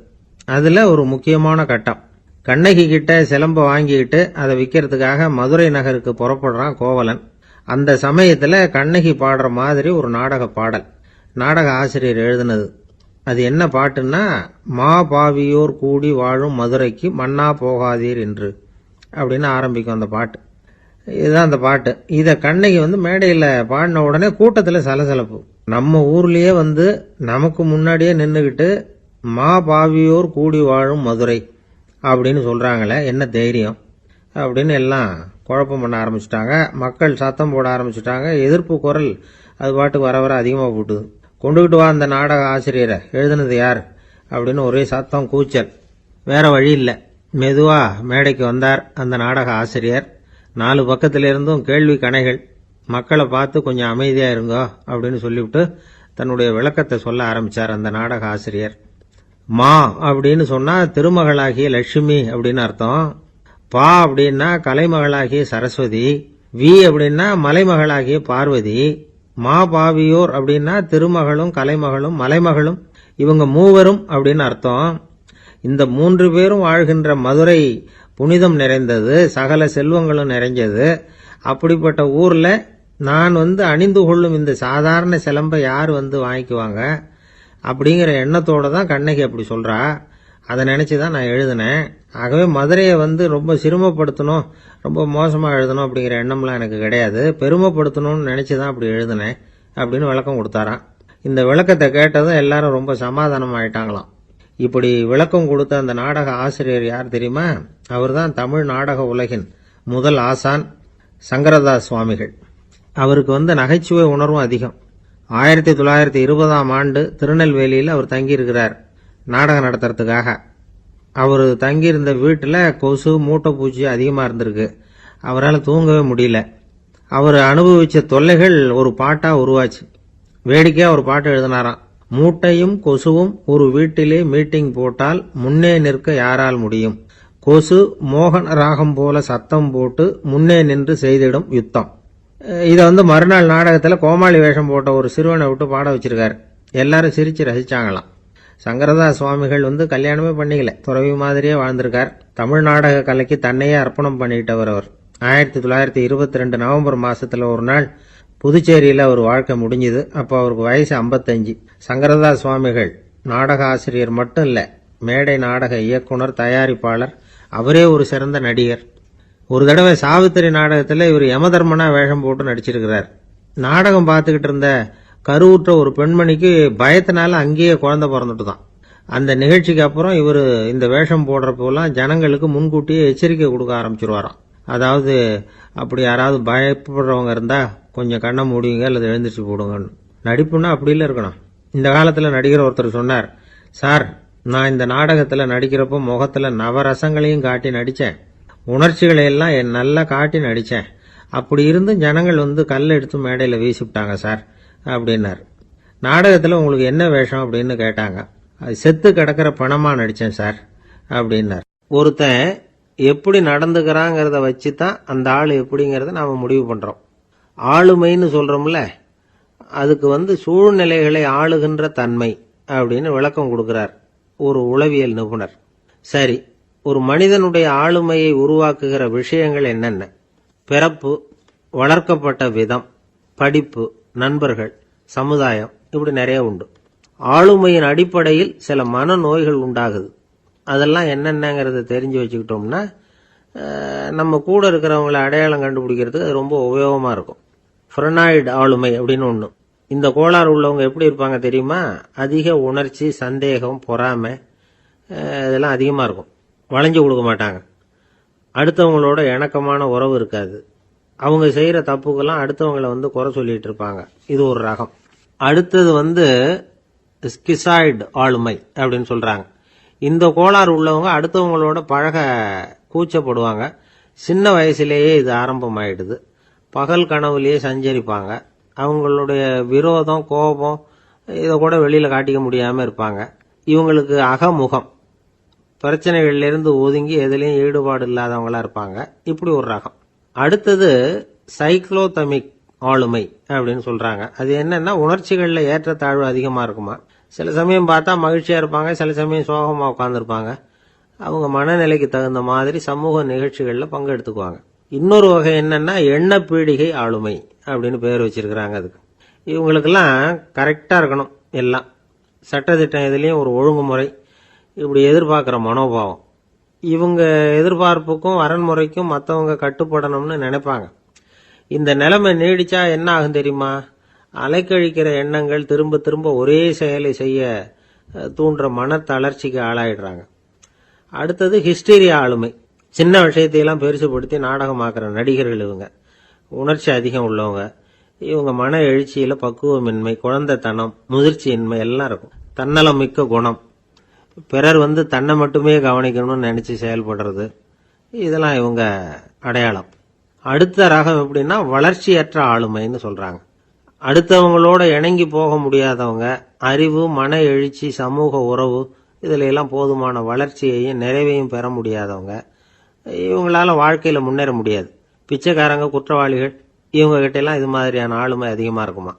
அதுல ஒரு முக்கியமான கட்டம், கண்ணகி கிட்ட சிலம்ப வாங்கிக்கிட்டு அதை விற்கிறதுக்காக மதுரை நகருக்கு புறப்படுறான் கோவலன். அந்த சமயத்துல கண்ணகி பாடுற மாதிரி ஒரு நாடக பாடல் நாடக ஆசிரியர் எழுதினது. அது என்ன பாட்டுன்னா, மா பாவியோர் கூடி வாழும் மதுரைக்கு மன்னா போகாதீர் என்று அப்படின்னு ஆரம்பிக்கும் அந்த பாட்டு. இதுதான் அந்த பாட்டு. இத கண்ணகி மேடையில பாடின உடனே கூட்டத்துல சலசலப்பு. நம்ம ஊர்லயே நமக்கு முன்னாடியே நின்னுகிட்டு மா பாவியோர் கூடி வாழும் மதுரை அப்படின்னு சொல்றாங்களே, என்ன தைரியம் அப்படின்னு எல்லாம் குழப்பம் பண்ண ஆரம்பிச்சுட்டாங்க. மக்கள் சத்தம் போட ஆரம்பிச்சுட்டாங்க. எதிர்ப்பு குரல் அது பாட்டுக்கு வர வர அதிகமா போட்டுது. கொண்டுகிட்டு வா அந்த நாடக ஆசிரியரை, எழுதுனது யார் அப்படின்னு ஒரே சத்தம், கூச்சல். வேற வழி இல்லை. மெதுவா மேடைக்கு வந்தார் அந்த நாடக ஆசிரியர். 4 பக்கத்திலிருந்தும் கேள்வி கணைகள். மக்களை பார்த்து கொஞ்சம் அமைதியா இருங்கோ அப்படின்னு சொல்லிவிட்டு தன்னுடைய விளக்கத்தை சொல்ல ஆரம்பிச்சார் அந்த நாடக ஆசிரியர். மா அப்படின்னு சொன்னா திருமகளாகிய லட்சுமி அப்படின்னு அர்த்தம். பா அப்படின்னா கலைமகளாகிய சரஸ்வதி. வி அப்படின்னா மலைமகளாகிய பார்வதி. மா பாவியோர் அப்படின்னா திருமகளும் கலைமகளும் மலைமகளும், இவங்க மூவரும் அப்படின்னு அர்த்தம். இந்த 3 பேரும் வாழ்கின்ற மதுரை புனிதம் நிறைந்தது, சகல செல்வங்களும் நிறைஞ்சது. அப்படிப்பட்ட ஊர்ல நான் அணிந்து கொள்ளும் இந்த சாதாரண சிலம்பை யார் வாங்கிக்குவாங்க அப்படிங்கிற எண்ணத்தோட தான் கண்ணகி அப்படி சொல்றா. அதை நினைச்சுதான் நான் எழுதினேன். ஆகவே மதுரையை ரொம்ப சிரமப்படுத்தணும், ரொம்ப மோசமா எழுதணும் அப்படிங்கிற எண்ணம்லாம் எனக்கு கிடையாது, பெருமைப்படுத்தணும்னு நினைச்சுதான் அப்படி எழுதினேன் அப்படின்னு விளக்கம் கொடுத்தாராம். இந்த விளக்கத்தை கேட்டதும் எல்லாரும் ரொம்ப சமாதானம் ஆயிட்டாங்களாம். இப்படி விளக்கம் கொடுத்த அந்த நாடக ஆசிரியர் யார் தெரியுமா? அவர்தான் தமிழ் நாடக உலகின் முதல் ஆசான் சங்கரதாஸ் சுவாமிகள். அவருக்கு நகைச்சுவை உணர்வும் அதிகம். 1920ஆம் ஆண்டு திருநெல்வேலியில் அவர் தங்கியிருக்கிறார் நாடகம் நடத்துறதுக்காக. அவர் தங்கியிருந்த வீட்டில் கொசு மூட்டைப்பூச்சி அதிகமாக இருந்திருக்கு. அவரால் தூங்கவே முடியல. அவர் அனுபவிச்ச தொல்லைகள் ஒரு பாட்டா உருவாச்சு. வேடிக்கையா ஒரு பாட்டு எழுதினாராம். மூட்டையும் கொசுவும் ஒரு வீட்டிலே மீட்டிங் போட்டால் முன்னே நிற்க யாரால் முடியும், கொசு மோகன ராகம் போல சத்தம் போட்டு முன்னே நின்று செய்திடும் யுத்தம். இதை மறுநாள் நாடகத்தில் கோமாளி வேஷம் போட்ட ஒரு சிறுவனை விட்டு பாட வச்சிருக்காரு. எல்லாரும் சிரிச்சு ரசிச்சாங்களாம். சங்கரதாஸ் சுவாமிகள் கல்யாணமே பண்ணிக்கல, துறவி மாதிரியே வாழ்ந்திருக்கார். தமிழ் நாடக கலைக்கு தன்னையே அர்ப்பணம் பண்ணிட்டவர் அவர். 1922 நவம்பர் மாசத்துல ஒரு நாள் புதுச்சேரியில ஒரு வாழ்க்கை முடிஞ்சது. அப்போ அவருக்கு வயசு 55. சங்கரதாஸ் சுவாமிகள் நாடக ஆசிரியர் மட்டும் இல்ல, மேடை நாடக இயக்குனர், தயாரிப்பாளர், அவரே ஒரு சிறந்த நடிகர். ஒரு தடவை சாவித்திரி நாடகத்துல இவர் யமதர்மனா வேஷம் போட்டு நடிச்சிருக்கிறார். நாடகம் பார்த்துக்கிட்டு இருந்த கருவுற்ற ஒரு பெண்மணிக்கு பயத்தினால அங்கேயே குழந்தை பிறந்துட்டு தான். அந்த நிகழ்ச்சிக்கு அப்புறம் இவர் இந்த வேஷம் போடுறப்போலாம் ஜனங்களுக்கு முன்கூட்டியே எச்சரிக்கை கொடுக்க ஆரம்பிச்சிருவாராம். அதாவது அப்படி யாராவது பயப்படுறவங்க இருந்தா கொஞ்சம் கண்ணை மூடிங்க அல்லது எழுந்திரிச்சு போடுங்கன்னு. நடிப்புன்னா அப்படில இருக்கணும். இந்த காலத்துல நடிகர் ஒருத்தர் சொன்னார், சார் நான் இந்த நாடகத்துல நடிக்கிறப்போ முகத்துல நவரசங்களையும் காட்டி நடிச்சேன், உணர்ச்சிகளை எல்லாம் நல்லா காட்டி நடிச்சேன், அப்படி இருந்தும் ஜனங்கள் கல் எடுத்து மேடையில வீசிவிட்டாங்க சார் அப்படின்னார். நாடகத்துல உங்களுக்கு என்ன வேஷம் அப்படின்னு கேட்டாங்க. அது செத்து கிடக்கிற பணமா நடிச்சேன் சார் அப்படின்னார். ஒருத்தன் எப்படி நடந்துக்கிறாங்கிறத வச்சுதான் அந்த ஆள் எப்படிங்கிறத நாம முடிவு பண்றோம். ஆளுமைன்னு சொல்றோம்ல, அதுக்கு சூழ்நிலைகளை ஆளுகின்ற தன்மை அப்படின்னு விளக்கம் கொடுக்கிறார் ஒரு உளவியல் நிபுணர். சரி, ஒரு மனிதனுடைய ஆளுமையை உருவாக்குகிற விஷயங்கள் என்னென்ன? பிறப்பு, வளர்க்கப்பட்ட விதம், படிப்பு, நண்பர்கள், சமுதாயம், இப்படி நிறைய உண்டு. ஆளுமையின் அடிப்படையில் சில மனநோய்கள் உண்டாகுது. அதெல்லாம் என்னென்னங்கிறத தெரிஞ்சு வச்சுக்கிட்டோம்னா நம்ம கூட இருக்கிறவங்களை அடையாளம் கண்டுபிடிக்கிறதுக்கு அது ரொம்ப உபயோகமா இருக்கும். ஃப்ரெனாய்டு ஆளுமை அப்படின்னு ஒன்று. இந்த கோளாறு உள்ளவங்க எப்படி இருப்பாங்க தெரியுமா? அதிக உணர்ச்சி, சந்தேகம், பொறாமை இதெல்லாம் அதிகமாக இருக்கும். வளைஞ்சு கொடுக்க மாட்டாங்க. அடுத்தவங்களோட இணக்கமான உறவு இருக்காது. அவங்க செய்கிற தப்புக்கெல்லாம் அடுத்தவங்களை குறை சொல்லிட்டு இருப்பாங்க. இது ஒரு ரகம். அடுத்தது ஸ்கிசாய்டு ஆளுமை அப்படின்னு சொல்றாங்க. இந்த கோளாறு உள்ளவங்க அடுத்தவங்களோட பழக கூச்சப்படுவாங்க. சின்ன வயசுலேயே இது ஆரம்பமாயிடுது. பகல் கனவுலேயே சஞ்சரிப்பாங்க. அவங்களுடைய விரோதம், கோபம் இதை கூட வெளியில காட்டிக்க முடியாம இருப்பாங்க. இவங்களுக்கு அகமுகம், பிரச்சனைகள்ல ஒதுங்கி எதுலையும் ஈடுபாடு இல்லாதவங்களா இருப்பாங்க. இப்படி ஒரு ரகம். அடுத்தது சைக்ளோதமிக் ஆளுமை அப்படின்னு சொல்றாங்க. அது என்னன்னா உணர்ச்சிகள்ல ஏற்றத்தாழ்வு அதிகமா இருக்குமா. சில சமயம் பார்த்தா மகிழ்ச்சியா இருப்பாங்க, சில சமயம் சோகமா உட்கார்ந்துருப்பாங்க. அவங்க மனநிலைக்கு தகுந்த மாதிரி சமூக நிகழ்ச்சிகள்ல பங்கெடுத்துக்குவாங்க. இன்னொரு வகை என்னன்னா எண்ண பீடிகை ஆளுமை அப்படின்னு பேர் வச்சிருக்கிறாங்க. அதுக்கு இவங்களுக்கெல்லாம் கரெக்டா இருக்கணும். எல்லாம் சட்டத்திட்டம் எதுலயும் ஒரு ஒழுங்குமுறை, இப்படி எதிர்பார்க்கிற மனோபாவம். இவங்க எதிர்பார்ப்புக்கும் வரன்முறைக்கும் மற்றவங்க கட்டுப்படணும்னு நினைப்பாங்க. இந்த நிலைமை நீடிச்சா என்ன ஆகும் தெரியுமா? அலைக்கழிக்கிற எண்ணங்கள் திரும்ப திரும்ப ஒரே செயலை செய்ய தூண்டுற மன தளர்ச்சிக்கு ஆளாயிடுறாங்க. அடுத்தது ஹிஸ்டீரியா ஆளுமை. சின்ன விஷயத்தையெல்லாம் பெருசுபடுத்தி நாடகமாக்குற நடிகர்கள் இவங்க. உணர்ச்சி அதிகம் உள்ளவங்க. இவங்க மன எழுச்சியில பக்குவமின்மை, குழந்தைத்தனம், முதிர்ச்சியின்மை எல்லாம் இருக்கும். தன்னலம் மிக்க குணம். பிறர் தன்னை மட்டுமே கவனிக்கணும்னு நினைச்சு செயல்படுறது, இதெல்லாம் இவங்க அடையாளம். அடுத்த ரகம் எப்படின்னா வளர்ச்சியற்ற ஆளுமைன்னு சொல்றாங்க. அடுத்தவங்களோட இணங்கி போக முடியாதவங்க, அறிவு, மன எழுச்சி, சமூக உறவு இதுல எல்லாம் போதுமான வளர்ச்சியையும் நிறைவையும் பெற முடியாதவங்க. இவங்களால வாழ்க்கையில முன்னேற முடியாது. பிச்சைக்காரங்க, குற்றவாளிகள், இவங்க கிட்ட எல்லாம் இது மாதிரியான ஆளுமை அதிகமா இருக்குமா.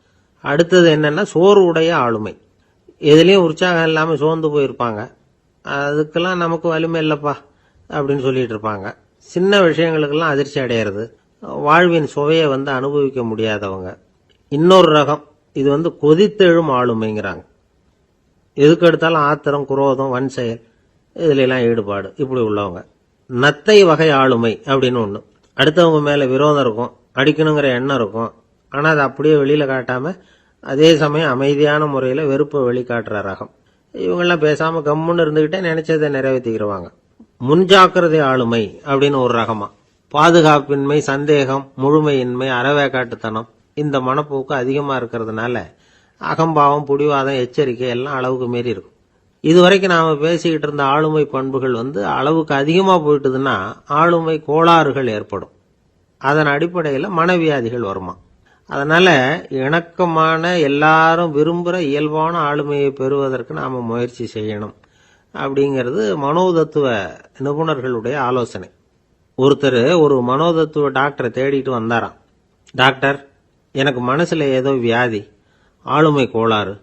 அடுத்தது என்னன்னா சோர்வுடைய ஆளுமை. எதுலயும் உற்சாகம் இல்லாம சோர்ந்து போயிருப்பாங்க. அதுக்கெல்லாம் நமக்கு வலிமை இல்லப்பா அப்படின்னு சொல்லிட்டு இருப்பாங்க. சின்ன விஷயங்களுக்கெல்லாம் அதிர்ச்சி அடையிறது, வாழ்வின் சுவையை அனுபவிக்க முடியாதவங்க. இன்னொரு ரகம் இது கொதித்தெழும் ஆளுமைங்கிறாங்க. எதுக்கு எடுத்தாலும் ஆத்திரம், குரோதம், வன் செயல் இதுல எல்லாம் ஈடுபாடு, இப்படி உள்ளவங்க. நத்தை வகை ஆளுமை அப்படின்னு ஒண்ணு. அடுத்தவங்க மேல விரோதம் இருக்கும், அடிக்கணுங்கிற எண்ணம் இருக்கும். ஆனா அதை அப்படியே வெளியில காட்டாம அதே சமயம் அமைதியான முறையில வெறுப்பை வெளிக்காட்டுற ரகம். இவங்கெல்லாம் பேசாம கம்முன்னு இருந்துகிட்டே நினைச்சதை நிறைவேற்றிக்கிறவாங்க. முன்ஜாக்கிரதை ஆளுமை அப்படின்னு ஒரு ரகமா. பாதுகாப்பின்மை, சந்தேகம், முழுமையின்மை, அறவேக்காட்டுத்தனம் இந்த மனப்போக்கு அதிகமா இருக்கிறதுனால அகம்பாவம், புடிவாதம், எச்சரிக்கை எல்லாம் அளவுக்கு மீறி இருக்கும். இதுவரைக்கும் நாம பேசிக்கிட்டு இருந்த ஆளுமை பண்புகள் அளவுக்கு அதிகமா போயிட்டுதுன்னா ஆளுமை கோளாறுகள் ஏற்படும். அதன் அடிப்படையில் மனவியாதிகள் வருமா. அதனால இணக்கமான, எல்லாரும் விரும்புகிற இயல்பான ஆளுமையை பெறுவதற்கு நாம முயற்சி செய்யணும் அப்படிங்கிறது மனோதத்துவ நிபுணர்களுடைய ஆலோசனை. ஒருத்தர் ஒரு மனோதத்துவ டாக்டரை தேடிட்டு வந்தாராம். டாக்டர், எனக்கு மனசுல ஏதோ வியாதி, ஆளுமை கோளாறு,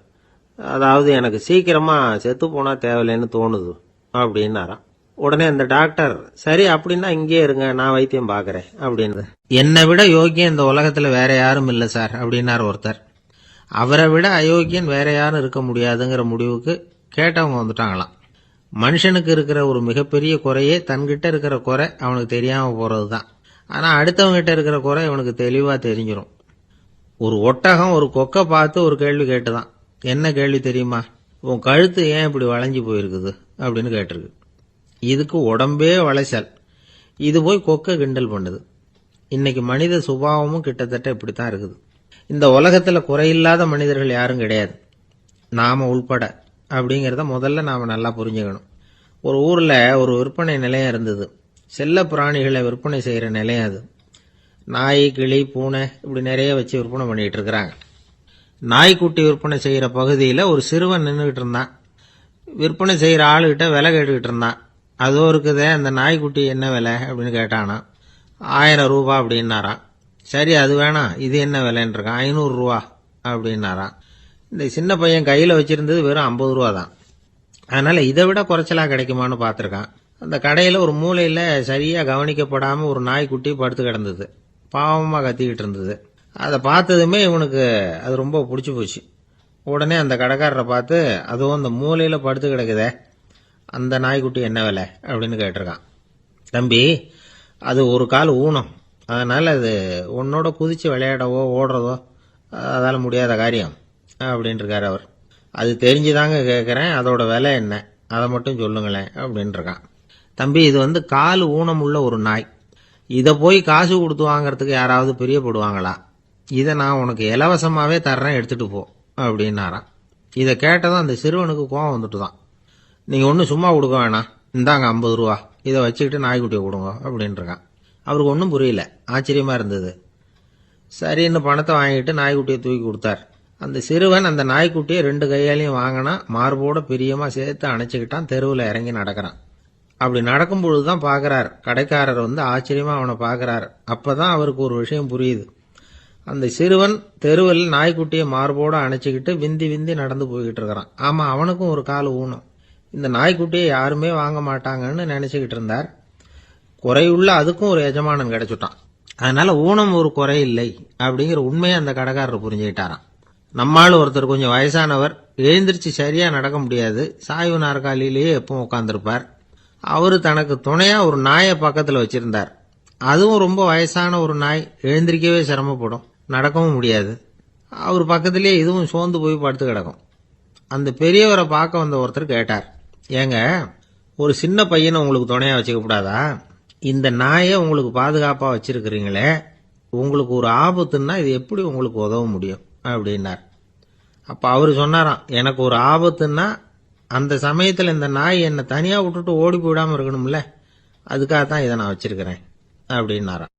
அதாவது எனக்கு சீக்கிரமா செத்து போனா தேவையில்லைன்னு தோணுது அப்படின்னாராம். உடனே அந்த டாக்டர், சரி அப்படின்னா இங்கே இருங்க, நான் வைத்தியம் பாக்குறேன் அப்படின்னு. என்னை விட யோகியம் இந்த உலகத்துல வேற யாரும் இல்ல சார் அப்படின்னார் ஒருத்தர். அவரை விட அயோக்கியன் வேற யாரும் இருக்க முடியாதுங்கிற முடிவுக்கு கேட்டவங்க வந்துட்டாங்களாம். மனுஷனுக்கு இருக்கிற ஒரு மிகப்பெரிய குறையே தன்கிட்ட இருக்கிற குறை அவனுக்கு தெரியாம போறதுதான். ஆனா அடுத்தவங்க கிட்ட இருக்கிற குறை இவனுக்கு தெளிவா தெரிஞ்சிடும். ஒரு ஒட்டகம் ஒரு கொக்கை பார்த்து ஒரு கேள்வி கேட்டுதான். என்ன கேள்வி தெரியுமா? உன் கழுத்து ஏன் இப்படி வளைஞ்சு போயிருக்குது அப்படின்னு கேட்டிருக்கு. இதுக்கு உடம்பே வளைச்சல். இது போய் கொக்கை கிண்டல் பண்ணுது. இன்னைக்கு மனித சுபாவமும் கிட்டத்தட்ட இப்படித்தான் இருக்குது. இந்த உலகத்துல குறையில்லாத மனிதர்கள் யாரும் கிடையாது. நாம உள்பட அப்படிங்கிறத முதல்ல நாம நல்லா புரிஞ்சுக்கணும். ஒரு ஊர்ல ஒரு விற்பனை நிலையம் இருந்தது. செல்ல பிராணிகளை விற்பனை செய்யற நிலையம் அது. நாய், கிளி, பூனை இப்படி நிறைய வச்சு விற்பனை பண்ணிட்டு இருக்கிறாங்க. நாய்க்குட்டி விற்பனை செய்யற பகுதியில் ஒரு சிறுவன் நின்றுகிட்டு இருந்தான். விற்பனை செய்யற ஆளுகிட்ட விலை கேட்டுக்கிட்டு இருந்தான். அதோ இருக்குதே அந்த நாய்க்குட்டி என்ன விலை அப்படின்னு கேட்டானா. 1000 ரூபா அப்படின்னாரான். சரி அது வேணாம், இது என்ன விலைன்னு இருக்கான். 500 ரூபா அப்படின்னாரான். இந்த சின்ன பையன் கையில் வச்சிருந்தது வெறும் 50 ரூபா தான். அதனால இதை விட குறைச்சலா கிடைக்குமான்னு பார்த்துருக்கான். அந்த கடையில் ஒரு மூலையில் சரியா கவனிக்கப்படாம ஒரு நாய்க்குட்டி படுத்து கிடந்தது. பாவமா கத்திக்கிட்டு இருந்தது. அதை பார்த்ததுமே இவனுக்கு அது ரொம்ப பிடிச்சி போச்சு. உடனே அந்த கடைக்காரரை பார்த்து, அதுவும் அந்த மூலையில படுத்து கிடக்குதே அந்த நாய்க்குட்டி என்ன விலை அப்படின்னு கேட்டிருக்கான். தம்பி, அது ஒரு கால் ஊனம், அதனால அது உன்னோட குதிச்சு விளையாடவோ ஓடுறதோ அதால முடியாத காரியம் அப்படின்னு இருக்காரு அவர். அது தெரிஞ்சுதாங்க கேட்குறேன், அதோட விலை என்ன அதை மட்டும் சொல்லுங்களேன் அப்படின்னு இருக்கான். தம்பி, இது கால் ஊனம் உள்ள ஒரு நாய். இதை போய் காசு கொடுத்து வாங்கறதுக்கு யாராவது பிரியப்படுவாங்களா? இதை நான் உனக்கு இலவசமாவே தர்றேன், எடுத்துட்டு போ அப்படின்னாராம். இதை கேட்டதும் அந்த சிறுவனுக்கு கோவம் வந்துட்டு தான். நீங்க ஒன்றும் சும்மா கொடுக்க வேணாம், இந்தாங்க 50 ரூபா, இதை வச்சுக்கிட்டு நாய்க்குட்டியை கொடுங்க அப்படின்னு இருக்கான். அவருக்கு ஒன்றும் புரியல, ஆச்சரியமா இருந்தது. சரின்னு பணத்தை வாங்கிட்டு நாய்க்குட்டியை தூக்கி கொடுத்தார். அந்த சிறுவன் அந்த நாய்க்குட்டியை 2 கையாலையும் வாங்கினா, மார்போட பிரியமா சேர்த்து அணைச்சிக்கிட்டான். தெருவில் இறங்கி நடக்கிறான். அப்படி நடக்கும் பொழுதுதான் பாக்குறார், கடைக்காரர் ஆச்சரியமா அவனை பாக்குறார். அப்பதான் அவருக்கு ஒரு விஷயம் புரியுது. அந்த சிறுவன் தெருவில் நாய்க்குட்டியை மார்போட அணைச்சிக்கிட்டு விந்தி விந்தி நடந்து போய்கிட்டு இருக்கிறான். ஆமா, அவனுக்கும் ஒரு கால் ஊனம். இந்த நாய்க்குட்டியை யாருமே வாங்க மாட்டாங்கன்னு நினைச்சுக்கிட்டு இருந்தார். குறையுள்ள அதுக்கும் ஒரு எஜமானன் கிடைச்சுட்டான். அதனால ஊனம் ஒரு குறை இல்லை அப்படிங்கிற உண்மையை அந்த கடைக்காரர் புரிஞ்சுக்கிட்டாராம். நம்மால் ஒருத்தர் கொஞ்சம் வயசானவர், எழுந்திரிச்சு சரியா நடக்க முடியாது, சாய்வு நாற்காலியிலேயே எப்பவும் உட்காந்துருப்பார். அவரு தனக்கு துணையா ஒரு நாயை பக்கத்துல வச்சிருந்தார். அதுவும் ரொம்ப வயசான ஒரு நாய், எழுந்திருக்கவே சிரமப்படும், நடக்கவும் முடியாது. அவர் பக்கத்திலேயே இதுவும் சோர்ந்து போய் படுத்து கிடக்கும். அந்த பெரியவரை பார்க்க வந்த ஒருத்தர் கேட்டார், ஏங்க, ஒரு சின்ன பையனை உங்களுக்கு துணையா வச்சுக்க கூடாதா? இந்த நாயை உங்களுக்கு பாதுகாப்பா வச்சிருக்கிறீங்களே, உங்களுக்கு ஒரு ஆபத்துன்னா இது எப்படி உங்களுக்கு உதவ முடியும் அப்படின்னார். அப்ப அவரு சொன்னாராம், எனக்கு ஒரு ஆபத்துன்னா அந்த சமயத்துல இந்த நாய் என்னை தனியா விட்டுட்டு ஓடி போயிடாம இருக்கணும்ல, அதுக்காகத்தான் இதை நான் வச்சிருக்கிறேன் அப்படின்னாராம்.